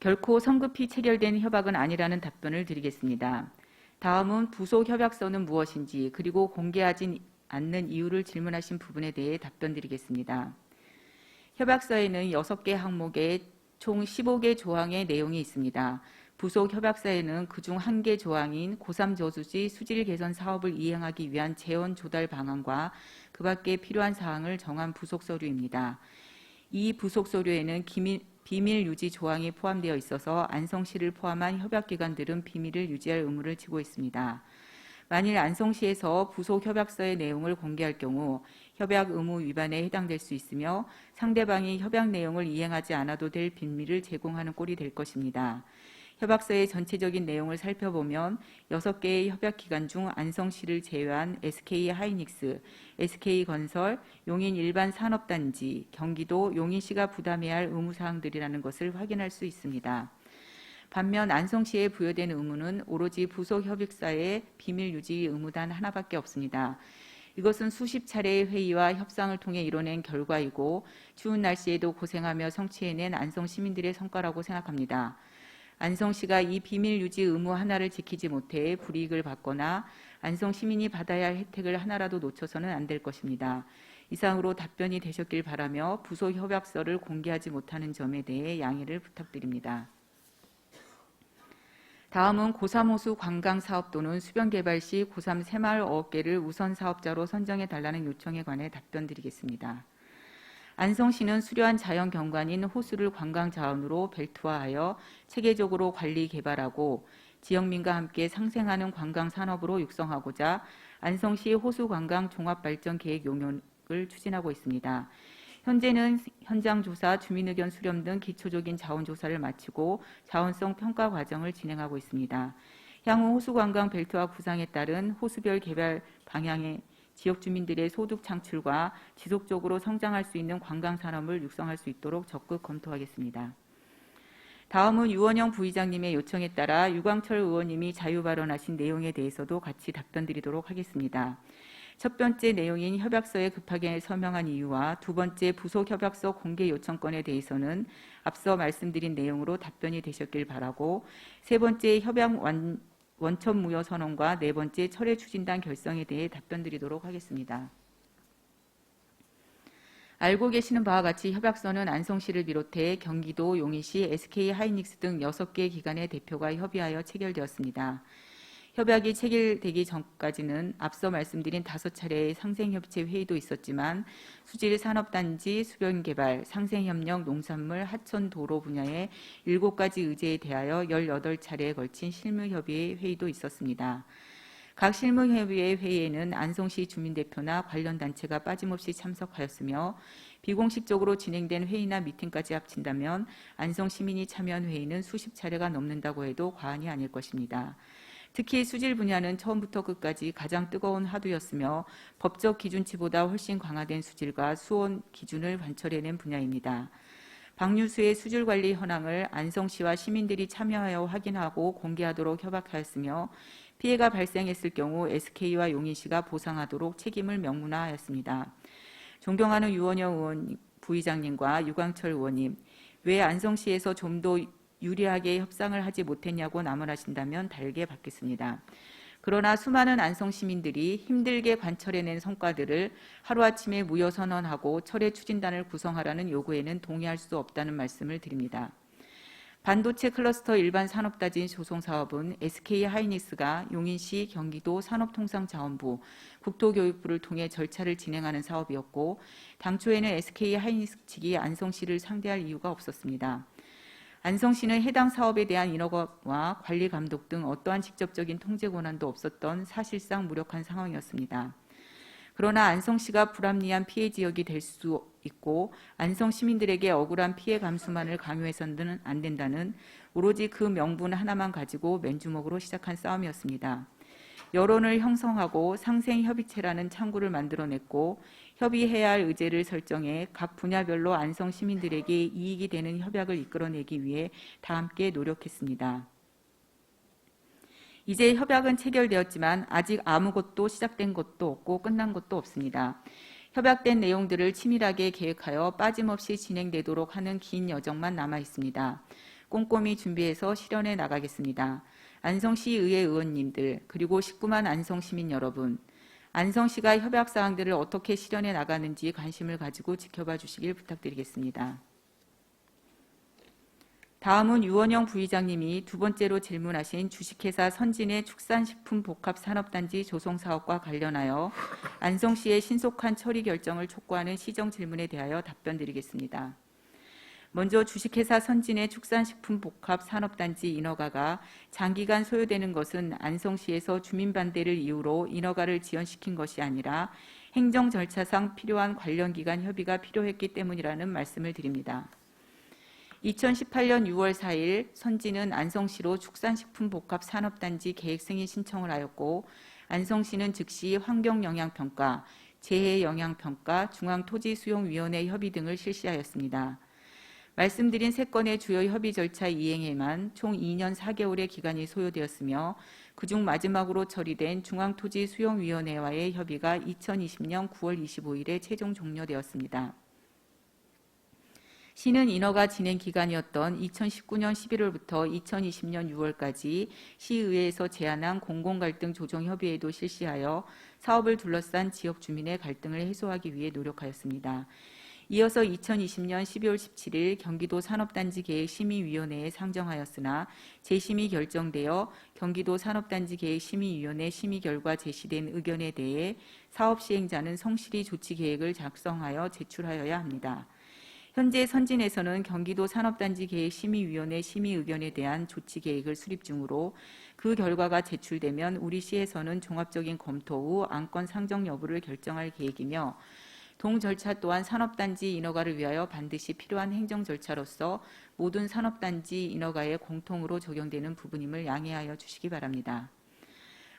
Speaker 5: 결코 성급히 체결된 협약은 아니라는 답변을 드리겠습니다. 다음은 부속 협약서는 무엇인지 그리고 공개하지 않는 이유를 질문하신 부분에 대해 답변드리겠습니다. 협약서에는 6개 항목에 총 15개 조항의 내용이 있습니다. 부속 협약서에는 그중 1개 조항인 고3 저수지 수질 개선 사업을 이행하기 위한 재원 조달 방안과 그 밖에 필요한 사항을 정한 부속 서류입니다. 이 부속 서류에는 비밀 유지 조항이 포함되어 있어서 안성시를 포함한 협약기관들은 비밀을 유지할 의무를 지고 있습니다. 만일 안성시에서 부속 협약서의 내용을 공개할 경우 협약 의무 위반에 해당될 수 있으며 상대방이 협약 내용을 이행하지 않아도 될 비밀을 제공하는 꼴이 될 것입니다. 협약서의 전체적인 내용을 살펴보면 6개의 협약기관 중 안성시를 제외한 SK 하이닉스, SK 건설, 용인 일반 산업단지, 경기도, 용인시가 부담해야 할 의무사항들이라는 것을 확인할 수 있습니다. 반면 안성시에 부여된 의무는 오로지 부속 협약사의 비밀 유지 의무 단 하나밖에 없습니다. 이것은 수십 차례의 회의와 협상을 통해 이뤄낸 결과이고 추운 날씨에도 고생하며 성취해낸 안성 시민들의 성과라고 생각합니다. 안성시가 이 비밀 유지 의무 하나를 지키지 못해 불이익을 받거나 안성 시민이 받아야 할 혜택을 하나라도 놓쳐서는 안 될 것입니다. 이상으로 답변이 되셨길 바라며 부속 협약서를 공개하지 못하는 점에 대해 양해를 부탁드립니다. 다음은 고3 호수 관광사업 또는 수변개발 시 고3 새마을 9개를 우선 사업자로 선정해 달라는 요청에 관해 답변드리겠습니다. 안성시는 수려한 자연 경관인 호수를 관광 자원으로 벨트화하여 체계적으로 관리 개발하고 지역민과 함께 상생하는 관광 산업으로 육성하고자 안성시 호수관광 종합발전계획 용역을 추진하고 있습니다. 현재는 현장 조사, 주민 의견 수렴 등 기초적인 자원 조사를 마치고 자원성 평가 과정을 진행하고 있습니다. 향후 호수관광 벨트화 구상에 따른 호수별 개발 방향의 지역 주민들의 소득 창출과 지속적으로 성장할 수 있는 관광 산업을 육성할 수 있도록 적극 검토하겠습니다. 다음은 유원영 부의장님의 요청에 따라 유광철 의원님이 자유 발언하신 내용에 대해서도 같이 답변드리도록 하겠습니다. 첫 번째 내용인 협약서에 급하게 서명한 이유와 두 번째 부속 협약서 공개 요청건에 대해서는 앞서 말씀드린 내용으로 답변이 되셨길 바라고, 세 번째 협약 원천 무효 선언과 네 번째 철회 추진단 결성에 대해 답변드리도록 하겠습니다. 알고 계시는 바와 같이 협약서는 안성시를 비롯해 경기도, 용인시, SK하이닉스 등 6개 기관의 대표가 협의하여 체결되었습니다. 협약이 체결되기 전까지는 앞서 말씀드린 5차례의 상생협체 회의도 있었지만 수질산업단지, 수변개발, 상생협력, 농산물, 하천도로 분야의 7가지 의제에 대하여 18차례에 걸친 실무협의 회의도 있었습니다. 각 실무협의회 회의에는 안성시 주민대표나 관련 단체가 빠짐없이 참석하였으며 비공식적으로 진행된 회의나 미팅까지 합친다면 안성 시민이 참여한 회의는 수십 차례가 넘는다고 해도 과언이 아닐 것입니다. 특히 수질 분야는 처음부터 끝까지 가장 뜨거운 화두였으며 법적 기준치보다 훨씬 강화된 수질과 수온 기준을 관철해낸 분야입니다. 방류수의 수질 관리 현황을 안성시와 시민들이 참여하여 확인하고 공개하도록 협약하였으며 피해가 발생했을 경우 SK와 용인시가 보상하도록 책임을 명문화하였습니다. 존경하는 유원영 의원 부의장님과 유광철 의원님, 왜 안성시에서 좀 더 유리하게 협상을 하지 못했냐고 나무라신다면 달게 받겠습니다. 그러나 수많은 안성 시민들이 힘들게 관철해낸 성과들을 하루아침에 무효 선언하고 철회 추진단을 구성하라는 요구에는 동의할 수 없다는 말씀을 드립니다. 반도체 클러스터 일반 산업단지 조성 사업은 SK하이닉스가 용인시 경기도 산업통상자원부, 국토교육부를 통해 절차를 진행하는 사업이었고 당초에는 SK하이닉스 측이 안성시를 상대할 이유가 없었습니다. 안성시는 해당 사업에 대한 인허가와 관리 감독 등 어떠한 직접적인 통제 권한도 없었던 사실상 무력한 상황이었습니다. 그러나 안성시가 불합리한 피해 지역이 될 수 있고 안성 시민들에게 억울한 피해 감수만을 강요해서는 안 된다는 오로지 그 명분 하나만 가지고 맨주먹으로 시작한 싸움이었습니다. 여론을 형성하고 상생협의체라는 창구를 만들어냈고 협의해야 할 의제를 설정해 각 분야별로 안성 시민들에게 이익이 되는 협약을 이끌어내기 위해 다 함께 노력했습니다. 이제 협약은 체결되었지만 아직 아무것도 시작된 것도 없고 끝난 것도 없습니다. 협약된 내용들을 치밀하게 계획하여 빠짐없이 진행되도록 하는 긴 여정만 남아 있습니다. 꼼꼼히 준비해서 실현해 나가겠습니다. 안성시 의회 의원님들 그리고 19만 안성 시민 여러분, 안성시가 협약사항들을 어떻게 실현해 나가는지 관심을 가지고 지켜봐 주시길 부탁드리겠습니다. 다음은 유원영 부의장님이 두 번째로 질문하신 주식회사 선진의 축산식품복합산업단지 조성사업과 관련하여 안성시의 신속한 처리 결정을 촉구하는 시정 질문에 대하여 답변드리겠습니다. 먼저 주식회사 선진의 축산식품복합산업단지 인허가가 장기간 소요되는 것은 안성시에서 주민 반대를 이유로 인허가를 지연시킨 것이 아니라 행정 절차상 필요한 관련 기관 협의가 필요했기 때문이라는 말씀을 드립니다. 2018년 6월 4일 선진은 안성시로 축산식품복합산업단지 계획승인 신청을 하였고 안성시는 즉시 환경영향평가, 재해영향평가, 중앙토지수용위원회 협의 등을 실시하였습니다. 말씀드린 3건의 주요 협의 절차 이행에만 총 2년 4개월의 기간이 소요되었으며 그중 마지막으로 처리된 중앙토지수용위원회와의 협의가 2020년 9월 25일에 최종 종료되었습니다. 시는 인허가 진행 기간이었던 2019년 11월부터 2020년 6월까지 시의회에서 제안한 공공갈등 조정협의회도 실시하여 사업을 둘러싼 지역 주민의 갈등을 해소하기 위해 노력하였습니다. 이어서 2020년 12월 17일 경기도 산업단지 계획 심의위원회에 상정하였으나 재심의 결정되어 경기도 산업단지 계획 심의위원회 심의 결과 제시된 의견에 대해 사업 시행자는 성실히 조치 계획을 작성하여 제출하여야 합니다. 현재 선진에서는 경기도 산업단지 계획 심의위원회 심의 의견에 대한 조치 계획을 수립 중으로 그 결과가 제출되면 우리 시에서는 종합적인 검토 후 안건 상정 여부를 결정할 계획이며 동 절차 또한 산업단지 인허가를 위하여 반드시 필요한 행정 절차로서 모든 산업단지 인허가에 공통으로 적용되는 부분임을 양해하여 주시기 바랍니다.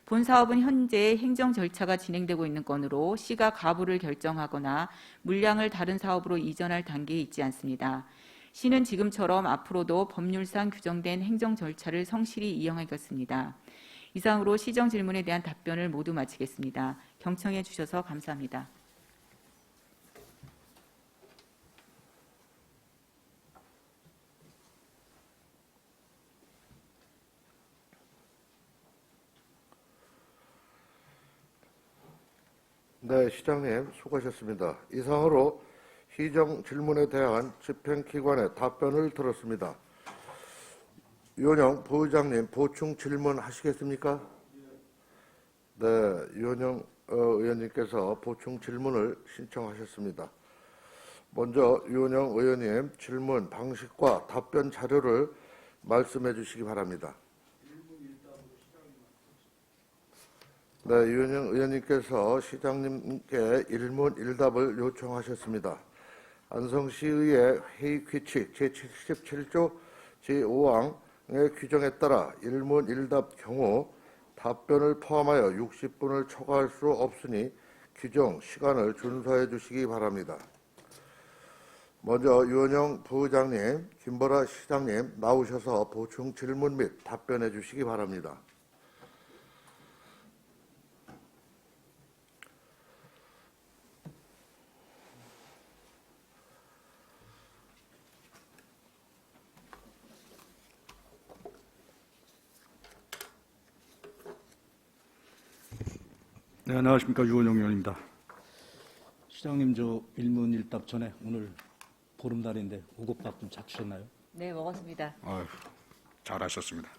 Speaker 5: 본 사업은 현재 행정 절차가 진행되고 있는 건으로 시가 가부를 결정하거나 물량을 다른 사업으로 이전할 단계에 있지 않습니다. 시는 지금처럼 앞으로도 법률상 규정된 행정 절차를 성실히 이행하겠습니다. 이상으로 시정 질문에 대한 답변을 모두 마치겠습니다. 경청해 주셔서 감사합니다.
Speaker 1: 네, 시장님 수고하셨습니다. 이상으로 시정 질문에 대한 집행기관의 답변을 들었습니다. 유원영 부의장님 보충 질문 하시겠습니까? 네, 유원영 의원님께서 보충 질문을 신청하셨습니다. 먼저 유원영 의원님 질문 방식과 답변 자료를 말씀해 주시기 바랍니다. 네, 유원영 의원님께서 시장님께 일문일답을 요청하셨습니다. 안성시의회 회의 규칙 제77조 제5항의 규정에 따라 일문일답 경우 답변을 포함하여 60분을 초과할 수 없으니 규정 시간을 준수해 주시기 바랍니다. 먼저 유원영 부의장님, 김보라 시장님 나오셔서 보충 질문 및 답변해 주시기 바랍니다.
Speaker 6: 네, 안녕하십니까. 유원영 의원입니다. 시장님, 저 일문일답 전에 오늘 보름달인데 오곡밥 좀 잡수셨나요?
Speaker 5: 네, 먹었습니다.
Speaker 6: 아유, 잘하셨습니다.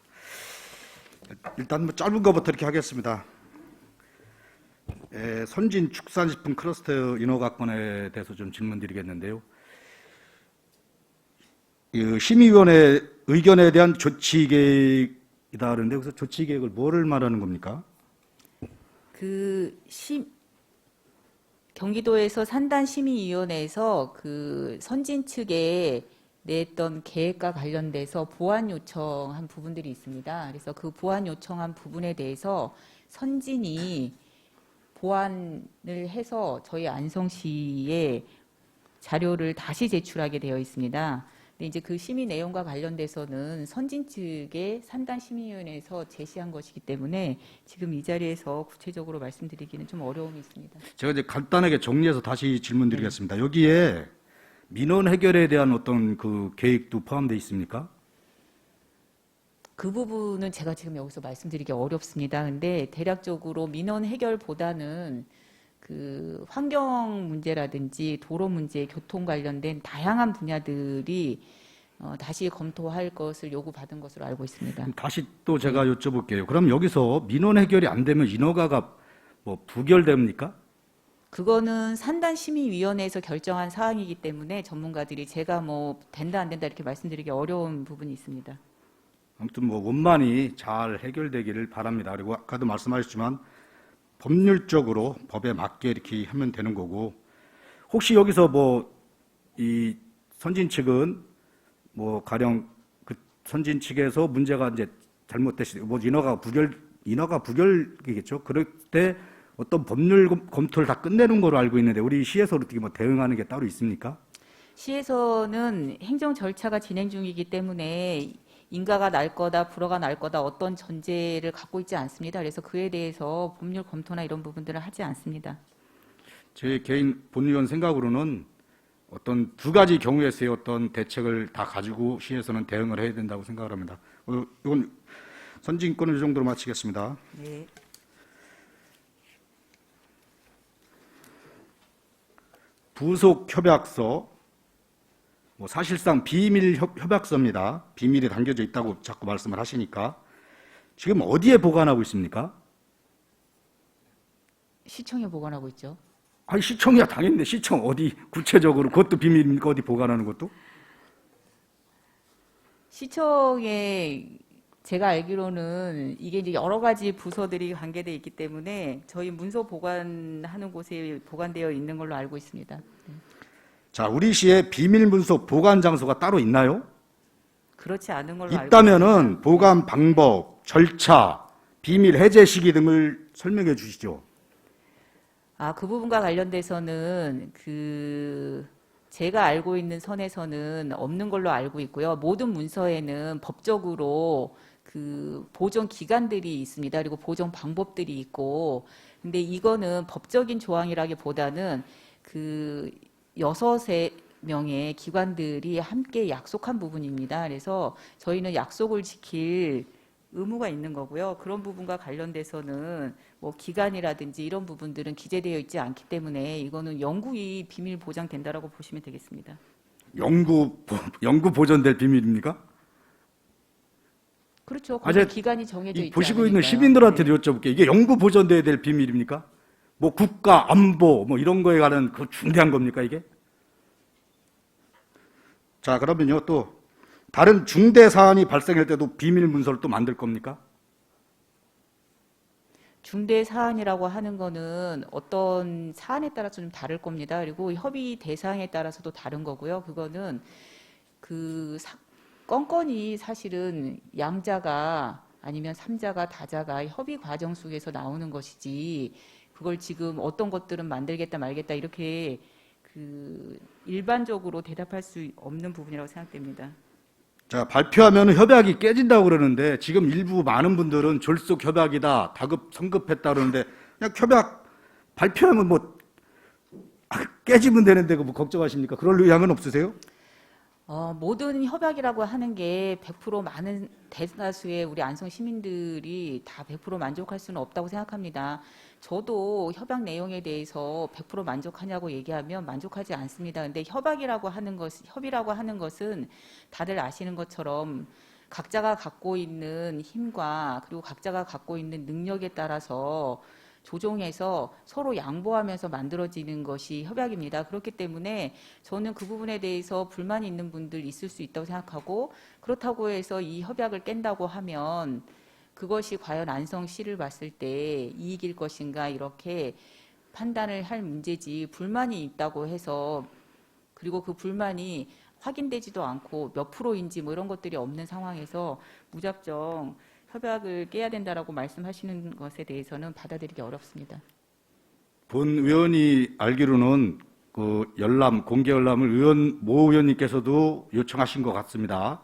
Speaker 6: 일단 뭐 짧은 거부터 이렇게 하겠습니다. 선진 축산식품 클러스터 인허가권에 대해서 좀 질문드리겠는데요. 심의위원회 의견에 대한 조치 계획이다 그러는데 여기서 조치 계획을 뭐를 말하는 겁니까?
Speaker 5: 경기도에서 산단심의위원회에서 그 선진 측에 냈던 계획과 관련돼서 보완 요청한 부분들이 있습니다. 그래서 그 보완 요청한 부분에 대해서 선진이 보완을 해서 저희 안성시에 자료를 다시 제출하게 되어 있습니다. 근데 이제 그 심의 내용과 관련돼서는 선진 측의 산단심의위원회에서 제시한 것이기 때문에 지금 이 자리에서 구체적으로 말씀드리기는 좀 어려움이 있습니다.
Speaker 6: 제가 이제 간단하게 정리해서 다시 질문드리겠습니다. 여기에 민원 해결에 대한 어떤 그 계획도 포함되어 있습니까?
Speaker 5: 그 부분은 제가 지금 여기서 말씀드리기 어렵습니다. 근데 대략적으로 민원 해결보다는 그 환경 문제라든지 도로 문제, 교통 관련된 다양한 분야들이 다시 검토할 것을 요구받은 것으로 알고 있습니다.
Speaker 6: 그럼 다시 또 제가 여쭤볼게요. 그럼 여기서 민원 해결이 안 되면 인허가가 뭐 부결됩니까?
Speaker 5: 그거는 산단심의위원회에서 결정한 사항이기 때문에 전문가들이 제가 뭐 된다 안 된다 이렇게 말씀드리기 어려운 부분이 있습니다.
Speaker 6: 아무튼 뭐 원만히 잘 해결되기를 바랍니다. 그리고 아까도 말씀하셨지만 법률적으로 법에 맞게 이렇게 하면 되는 거고, 혹시 여기서 뭐 이 선진 측은 뭐 가령 그 선진 측에서 문제가 이제 잘못됐을 뭐 인허가 부결이겠죠. 그럴 때 어떤 법률 검토를 다 끝내는 거로 알고 있는데 우리 시에서 어떻게 뭐 대응하는 게 따로 있습니까?
Speaker 5: 시에서는 행정 절차가 진행 중이기 때문에 인가가 날 거다, 불허가 날 거다 어떤 전제를 갖고 있지 않습니다. 그래서 그에 대해서 법률 검토나 이런 부분들을 하지 않습니다. 제
Speaker 6: 개인 본의원 생각으로는 어떤 두 가지 경우에서의 어떤 대책을 다 가지고 시에서는 대응을 해야 된다고 생각을 합니다. 이건 선진권은 이 정도로 마치겠습니다.
Speaker 5: 네.
Speaker 6: 부속 협약서, 뭐 사실상 비밀 협약서입니다. 비밀이 담겨져 있다고 자꾸 말씀을 하시니까 지금 어디에 보관하고 있습니까?
Speaker 5: 시청에 보관하고 있죠.
Speaker 6: 아니 시청이야 당연히 시청 어디 구체적으로 그것도 비밀입니까? 어디 보관하는 것도?
Speaker 5: 시청에 제가 알기로는 이게 이제 여러 가지 부서들이 관계되어 있기 때문에 저희 문서 보관하는 곳에 보관되어 있는 걸로 알고 있습니다.
Speaker 6: 자, 우리 시에 비밀 문서 보관 장소가 따로 있나요?
Speaker 5: 그렇지 않은 걸로 알고
Speaker 6: 있다면은
Speaker 5: 있습니다.
Speaker 6: 보관 방법, 절차, 비밀 해제 시기 등을 설명해 주시죠.
Speaker 5: 그 부분과 관련돼서는 제가 알고 있는 선에서는 없는 걸로 알고 있고요. 모든 문서에는 법적으로 그 보존 기간들이 있습니다. 그리고 보존 방법들이 있고, 근데 이거는 법적인 조항이라기보다는 그 6명의 기관들이 함께 약속한 부분입니다. 그래서 저희는 약속을 지킬 의무가 있는 거고요. 그런 부분과 관련돼서는 뭐 기간이라든지 이런 부분들은 기재되어 있지 않기 때문에 이거는 영구히 비밀 보장된다라고 보시면 되겠습니다.
Speaker 6: 영구 보존될 비밀입니까?
Speaker 5: 그렇죠.
Speaker 6: 아,
Speaker 5: 거기 기간이 정해져
Speaker 6: 이
Speaker 5: 있지
Speaker 6: 보시고 있는
Speaker 5: 않으니까요.
Speaker 6: 시민들한테도
Speaker 5: 네.
Speaker 6: 여쭤볼게요. 이게 영구 보존돼야 될 비밀입니까? 뭐 국가 안보 뭐 이런 거에 관한 그 중대한 겁니까 이게? 자, 그러면요 또 다른 중대 사안이 발생할 때도 비밀 문서를 또 만들 겁니까?
Speaker 5: 중대 사안이라고 하는 거는 어떤 사안에 따라서 좀 다를 겁니다. 그리고 협의 대상에 따라서도 다른 거고요. 그거는 그 건건이 사실은 양자가 아니면 삼자가 다자가 협의 과정 속에서 나오는 것이지 그걸 지금 어떤 것들은 만들겠다 말겠다 이렇게 그 일반적으로 대답할 수 없는 부분이라고 생각됩니다.
Speaker 6: 자, 발표하면 협약이 깨진다고 그러는데 지금 일부 많은 분들은 졸속 협약이다, 다급 성급했다 그러는데 그냥 협약 발표하면 뭐 깨지면 되는데 뭐 걱정하십니까? 그럴 의향은 없으세요?
Speaker 5: 모든 협약이라고 하는 게 100% 많은 대다수의 우리 안성 시민들이 다 100% 만족할 수는 없다고 생각합니다. 저도 협약 내용에 대해서 100% 만족하냐고 얘기하면 만족하지 않습니다. 근데 협약이라고 하는 협의라고 하는 것은 다들 아시는 것처럼 각자가 갖고 있는 힘과 그리고 각자가 갖고 있는 능력에 따라서 조정해서 서로 양보하면서 만들어지는 것이 협약입니다. 그렇기 때문에 저는 그 부분에 대해서 불만이 있는 분들 있을 수 있다고 생각하고 그렇다고 해서 이 협약을 깬다고 하면 그것이 과연 안성시를 봤을 때 이익일 것인가 이렇게 판단을 할 문제지 불만이 있다고 해서 그리고 그 불만이 확인되지도 않고 몇 프로인지 뭐 이런 것들이 없는 상황에서 무작정 협약을 깨야 된다라고 말씀하시는 것에 대해서는 받아들이기 어렵습니다.
Speaker 6: 본 의원이 알기로는 그 공개 열람을 모 의원님께서도 요청하신 것 같습니다.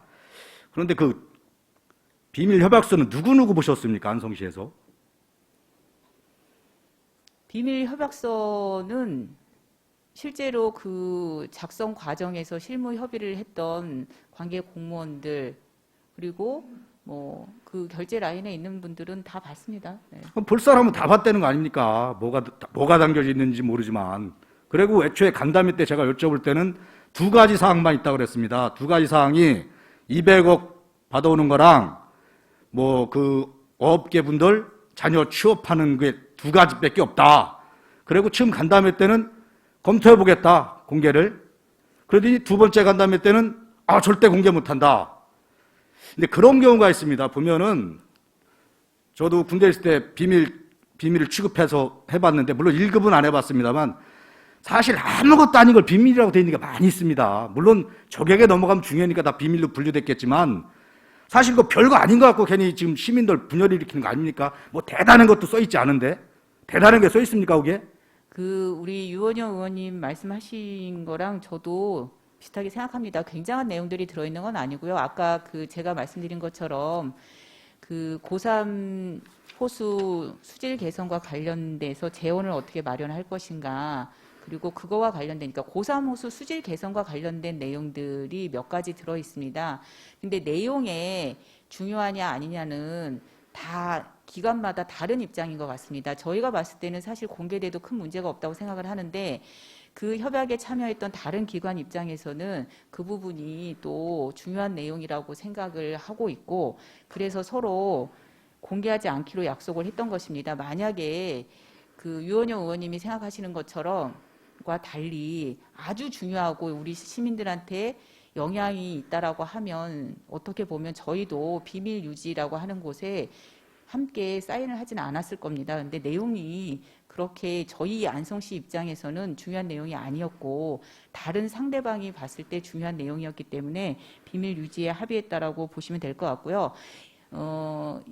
Speaker 6: 그런데 그 비밀 협약서는 누구 보셨습니까? 안성시에서?
Speaker 5: 비밀 협약서는 실제로 그 작성 과정에서 실무 협의를 했던 관계 공무원들 그리고 뭐 그 결제 라인에 있는 분들은 다 봤습니다. 네.
Speaker 6: 볼 사람은 다 봤다는 거 아닙니까? 뭐가 담겨져 있는지 모르지만. 그리고 애초에 간담회 때 제가 여쭤볼 때는 2가지 사항만 있다고 그랬습니다. 2가지 사항이 200억 받아오는 거랑 뭐 그 어업계 분들 자녀 취업하는 게 2가지밖에 없다. 그리고 처음 간담회 때는 검토해보겠다, 공개를. 그러더니 2번째 간담회 때는 절대 공개 못한다. 근데 그런 경우가 있습니다. 보면은 저도 군대 있을 때 비밀을 취급해서 해봤는데 물론 1급은 안 해봤습니다만 사실 아무것도 아닌 걸 비밀이라고 되어 있는 게 많이 있습니다. 물론 적에게 넘어가면 중요하니까 다 비밀로 분류됐겠지만 사실 그거 별거 아닌 것 같고 괜히 지금 시민들 분열을 일으키는 거 아닙니까? 뭐 대단한 것도 써있지 않은데 대단한 게 써있습니까 그게?
Speaker 5: 그 우리 유원영 의원님 말씀하신 거랑 저도 비슷하게 생각합니다. 굉장한 내용들이 들어있는 건 아니고요. 아까 그 제가 말씀드린 것처럼 그 고3 호수 수질 개선과 관련돼서 재원을 어떻게 마련할 것인가 그리고 그거와 관련되니까 고3 호수 수질 개선과 관련된 내용들이 몇 가지 들어 있습니다. 근데 내용에 중요하냐 아니냐는 다 기관마다 다른 입장인 것 같습니다. 저희가 봤을 때는 사실 공개돼도 큰 문제가 없다고 생각을 하는데 그 협약에 참여했던 다른 기관 입장에서는 그 부분이 또 중요한 내용이라고 생각을 하고 있고 그래서 서로 공개하지 않기로 약속을 했던 것입니다. 만약에 그 유원영 의원님이 생각하시는 것처럼 과 달리 아주 중요하고 우리 시민들한테 영향이 있다라고 하면 어떻게 보면 저희도 비밀 유지라고 하는 곳에 함께 사인을 하지는 않았을 겁니다. 근데 내용이 그렇게 저희 안성시 입장에서는 중요한 내용이 아니었고 다른 상대방이 봤을 때 중요한 내용이었기 때문에 비밀 유지에 합의했다라고 보시면 될 것 같고요.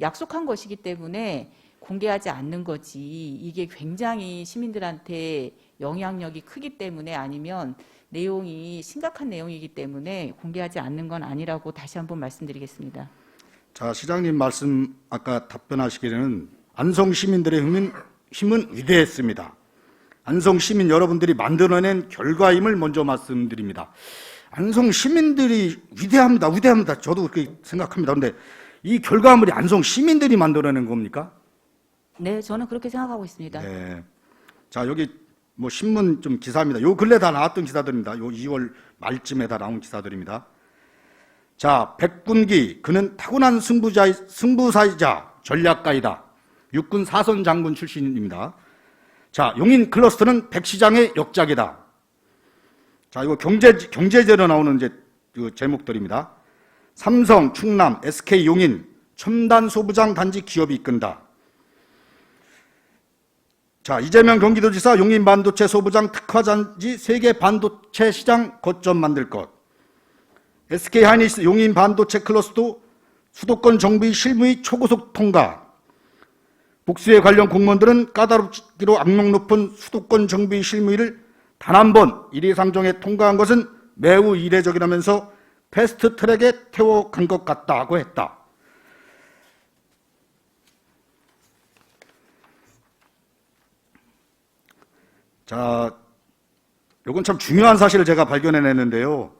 Speaker 5: 약속한 것이기 때문에 공개하지 않는 거지 이게 굉장히 시민들한테 영향력이 크기 때문에 아니면 내용이 심각한 내용이기 때문에 공개하지 않는 건 아니라고 다시 한번 말씀드리겠습니다.
Speaker 6: 자, 시장님 말씀 아까 답변하시기에는 안성 시민들의 안성심은 위대했습니다. 안성시민 여러분들이 만들어낸 결과임을 먼저 말씀드립니다. 안성시민들이 위대합니다. 위대합니다. 저도 그렇게 생각합니다. 그런데 이 결과물이 안성시민들이 만들어낸 겁니까?
Speaker 5: 네, 저는 그렇게 생각하고 있습니다.
Speaker 6: 네. 자, 여기 뭐 신문 좀 기사입니다. 요 근래 다 나왔던 기사들입니다. 요 2월 말쯤에 다 나온 기사들입니다. 자, 백군기 그는 타고난 승부사이자 전략가이다. 육군 사선 장군 출신입니다. 자, 용인 클러스터는 백시장의 역작이다. 자, 이거 경제제로 나오는 이제 그 제목들입니다. 삼성, 충남, SK 용인 첨단 소부장 단지 기업이 이끈다. 자, 이재명 경기도지사 용인 반도체 소부장 특화단지 세계 반도체 시장 거점 만들 것. SK 하이닉스 용인 반도체 클러스터 수도권 정비 실무의 초고속 통과. 복수에 관련 공무원들은 까다롭기로 악명 높은 수도권 정비 실무를 단 한 번 1회 상정에 통과한 것은 매우 이례적이라면서 패스트 트랙에 태워간 것 같다고 했다. 자, 요건 참 중요한 사실을 제가 발견해냈는데요.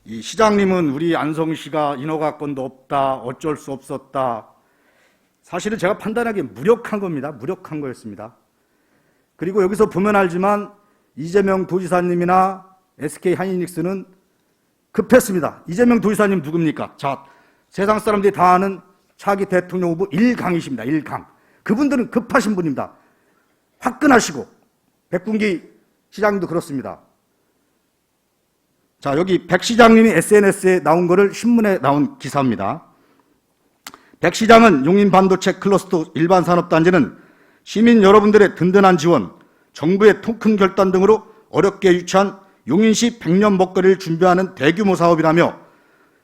Speaker 6: 이 시장님은 우리 안성시가 인허가권도 없다, 어쩔 수 없었다. 사실은 제가 판단하기에 무력한 겁니다. 무력한 거였습니다. 그리고 여기서 보면 알지만 이재명 도지사님이나 SK 하이닉스는 급했습니다. 이재명 도지사님 누굽니까? 자, 세상 사람들이 다 아는 차기 대통령 후보 1강이십니다. 1강. 그분들은 급하신 분입니다. 화끈하시고 백군기 시장님도 그렇습니다. 자, 여기 백 시장님이 SNS에 나온 거를 신문에 나온 기사입니다. 백 시장은 용인 반도체 클러스터 일반 산업단지는 시민 여러분들의 든든한 지원, 정부의 통큰 결단 등으로 어렵게 유치한 용인시 100년 먹거리를 준비하는 대규모 사업이라며,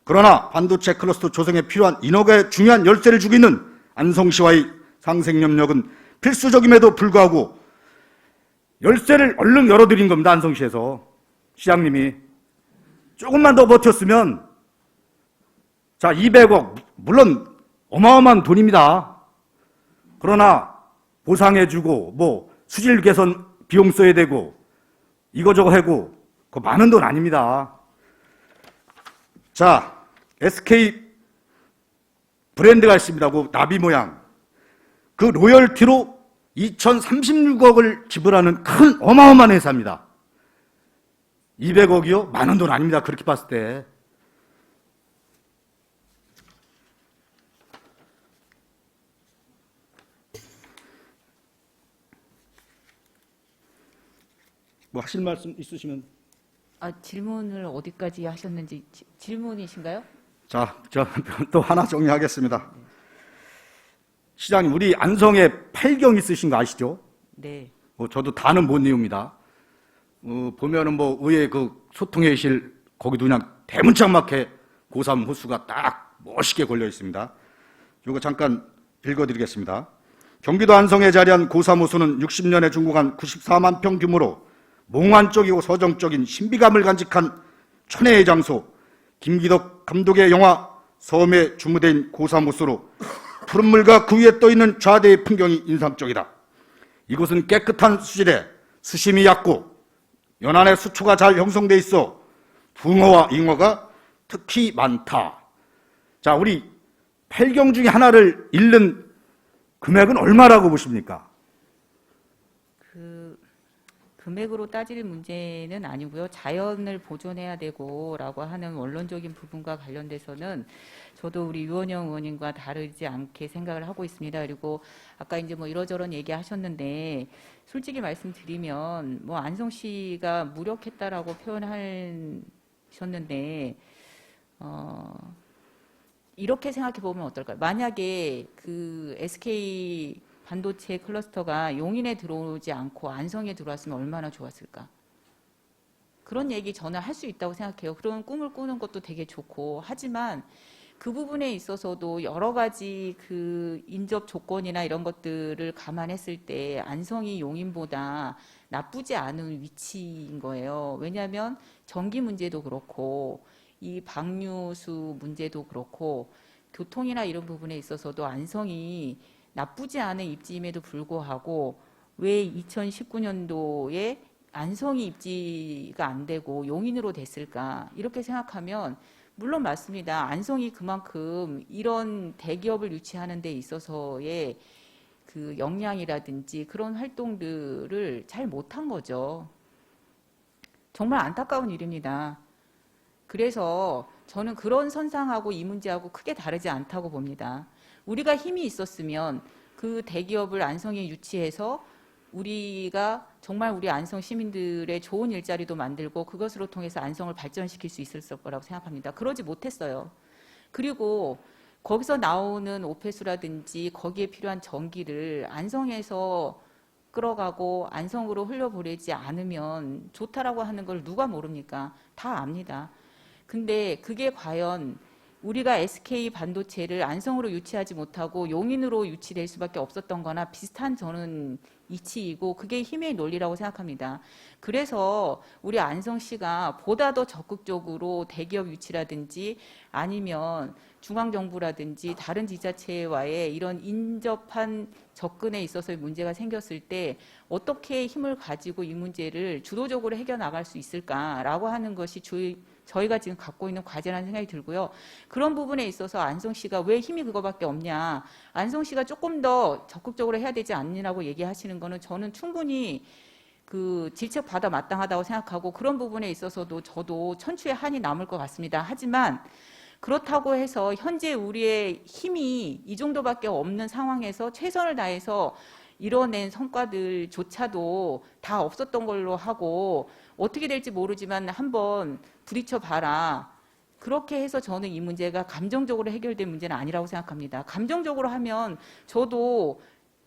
Speaker 6: 그러나 반도체 클러스터 조성에 필요한 인허가에 중요한 열쇠를 주고 있는 안성시와의 상생협력은 필수적임에도 불구하고 열쇠를 얼른 열어드린 겁니다. 안성시에서 시장님이 조금만 더 버텼으면, 자, 200억 물론 어마어마한 돈입니다. 그러나 보상해주고 뭐 수질 개선 비용 써야 되고 이거저거 하고 그 많은 돈 아닙니다. 자, SK 브랜드가 있습니다. 그 나비 모양. 그 로열티로 2036억을 지불하는 큰 어마어마한 회사입니다. 200억이요? 많은 돈 아닙니다. 그렇게 봤을 때. 뭐 하실 말씀 있으시면.
Speaker 5: 질문을 어디까지 하셨는지 질문이신가요?
Speaker 6: 자, 저 또 하나 정리하겠습니다. 시장님, 우리 안성에 8경 있으신 거 아시죠?
Speaker 5: 네.
Speaker 6: 저도 다는 못 내웁니다. 보면은 뭐 의회 그 소통회의실 거기도 그냥 대문짝맞게 고3 호수가 딱 멋있게 걸려 있습니다. 이거 잠깐 읽어드리겠습니다. 경기도 안성에 자리한 고3 호수는 60년에 준공한 94만 평 규모로 몽환적이고 서정적인 신비감을 간직한 천혜의 장소, 김기덕 감독의 영화 섬에 주무대인 고3 호수로 푸른 물과 그 위에 떠있는 좌대의 풍경이 인상적이다. 이곳은 깨끗한 수질에 수심이 얕고 연안에 수초가 잘 형성돼 있어 붕어와 잉어가 특히 많다. 자, 우리 8경 중에 하나를 잃는 금액은 얼마라고 보십니까?
Speaker 5: 금액으로 따질 문제는 아니고요. 자연을 보존해야 되고라고 하는 원론적인 부분과 관련돼서는 저도 우리 유원영 의원님과 다르지 않게 생각을 하고 있습니다. 그리고 아까 이제 뭐 이러저런 얘기하셨는데 솔직히 말씀드리면 뭐 안성시가 무력했다라고 표현하셨는데 이렇게 생각해 보면 어떨까요? 만약에 그 SK 반도체 클러스터가 용인에 들어오지 않고 안성에 들어왔으면 얼마나 좋았을까? 그런 얘기 저는 할 수 있다고 생각해요. 그런 꿈을 꾸는 것도 되게 좋고, 하지만 그 부분에 있어서도 여러 가지 그 인접 조건이나 이런 것들을 감안했을 때 안성이 용인보다 나쁘지 않은 위치인 거예요. 왜냐하면 전기 문제도 그렇고 이 방류수 문제도 그렇고 교통이나 이런 부분에 있어서도 안성이 나쁘지 않은 입지임에도 불구하고 왜 2019년도에 안성이 입지가 안 되고 용인으로 됐을까? 이렇게 생각하면 물론 맞습니다. 안성이 그만큼 이런 대기업을 유치하는 데 있어서의 그 역량이라든지 그런 활동들을 잘 못한 거죠. 정말 안타까운 일입니다. 그래서 저는 그런 선상하고 이 문제하고 크게 다르지 않다고 봅니다. 우리가 힘이 있었으면 그 대기업을 안성에 유치해서 우리가 정말 우리 안성 시민들의 좋은 일자리도 만들고 그것으로 통해서 안성을 발전시킬 수 있었을 거라고 생각합니다. 그러지 못했어요. 그리고 거기서 나오는 오폐수라든지 거기에 필요한 전기를 안성에서 끌어가고 안성으로 흘려보내지 않으면 좋다라고 하는 걸 누가 모릅니까? 다 압니다. 근데 그게 과연 우리가 SK 반도체를 안성으로 유치하지 못하고 용인으로 유치될 수밖에 없었던 거나 비슷한 저는 이치이고 그게 힘의 논리라고 생각합니다. 그래서 우리 안성시가 보다 더 적극적으로 대기업 유치라든지 아니면 중앙정부라든지 다른 지자체와의 이런 인접한 접근에 있어서의 문제가 생겼을 때 어떻게 힘을 가지고 이 문제를 주도적으로 해결나갈 수 있을까라고 하는 것이 저희가 지금 갖고 있는 과제라는 생각이 들고요. 그런 부분에 있어서 안성시가 왜 힘이 그거밖에 없냐. 안성시가 조금 더 적극적으로 해야 되지 않느냐고 얘기하시는 거는 저는 충분히 그 질책받아 마땅하다고 생각하고 그런 부분에 있어서도 저도 천추의 한이 남을 것 같습니다. 하지만 그렇다고 해서 현재 우리의 힘이 이 정도밖에 없는 상황에서 최선을 다해서 이뤄낸 성과들조차도 다 없었던 걸로 하고 어떻게 될지 모르지만 한번 부딪혀 봐라. 그렇게 해서 저는 이 문제가 감정적으로 해결된 문제는 아니라고 생각합니다. 감정적으로 하면 저도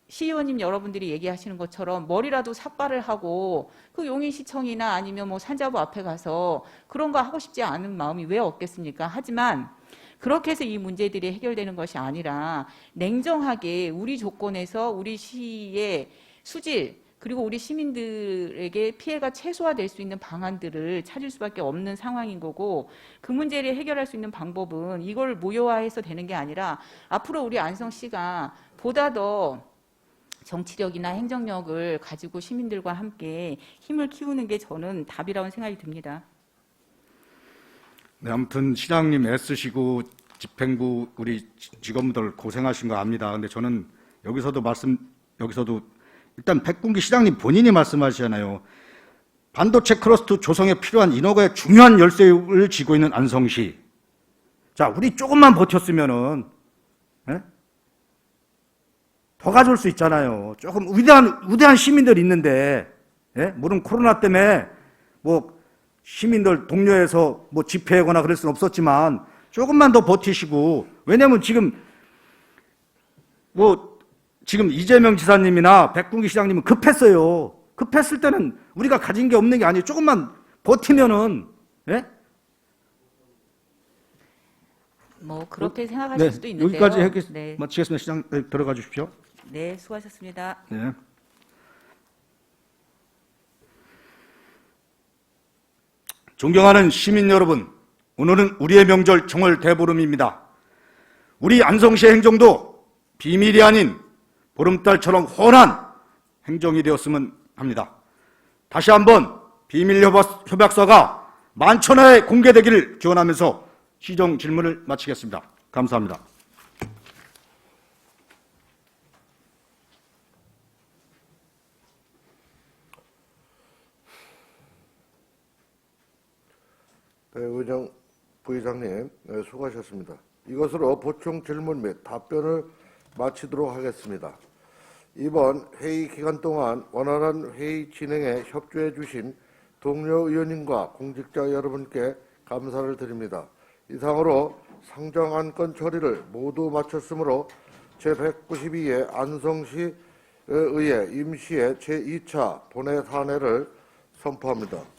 Speaker 5: 시의원님 여러분들이 얘기하시는 것처럼 머리라도 삭발을 하고 그 용인시청이나 아니면 뭐 산자부 앞에 가서 그런 거 하고 싶지 않은 마음이 왜 없겠습니까? 하지만 그렇게 해서 이 문제들이 해결되는 것이 아니라 냉정하게 우리 조건에서 우리 시의 수질 그리고 우리 시민들에게 피해가 최소화될 수 있는 방안들을 찾을 수밖에 없는 상황인 거고 그 문제를 해결할 수 있는 방법은 이걸 무효화해서 되는 게 아니라 앞으로 우리 안성시가 보다 더 정치력이나 행정력을 가지고 시민들과 함께 힘을 키우는 게 저는 답이라고 생각이 듭니다.
Speaker 6: 네, 아무튼 시장님 애쓰시고 집행부 우리 직원들 고생하신 거 압니다. 근데 저는 여기서도 일단 백bun기 시장님 본인이 말씀하시잖아요. 반도체 클러스터 조성에 필요한 인허가의 중요한 열쇠를 쥐고 있는 안성시. 자, 우리 조금만 버텼으면은 더 가져올 수 있잖아요. 조금 위대한 시민들 있는데, 물론 코로나 때문에 뭐 시민들 동료에서 뭐 집회하거나 그럴 수는 없었지만 조금만 더 버티시고, 왜냐면 지금 이재명 지사님이나 백bun기 시장님은 급했어요. 급했을 때는 우리가 가진 게 없는 게 아니에요. 조금만 버티면은,
Speaker 5: 뭐 그렇게 생각하실 수도 있는데요.
Speaker 6: 여기까지
Speaker 5: 네.
Speaker 6: 마치겠습니다. 시장 들어가 주십시오.
Speaker 5: 네, 수고하셨습니다.
Speaker 6: 네. 존경하는 시민 여러분, 오늘은 우리의 명절 정월 대보름입니다. 우리 안성시의 행정도 비밀이 아닌 보름달처럼 훤한 행정이 되었으면 합니다. 다시 한번 비밀 협약서가 만천하에 공개되기를 기원하면서 시정 질문을 마치겠습니다. 감사합니다.
Speaker 1: 네, 의정 부의장님, 네, 수고하셨습니다. 이것으로 보충 질문 및 답변을 마치도록 하겠습니다. 이번 회의 기간 동안 원활한 회의 진행에 협조해 주신 동료 의원님과 공직자 여러분께 감사를 드립니다. 이상으로 상정 안건 처리를 모두 마쳤으므로 제192회 안성시 의회 임시회 제2차 본회 탄핵을 선포합니다.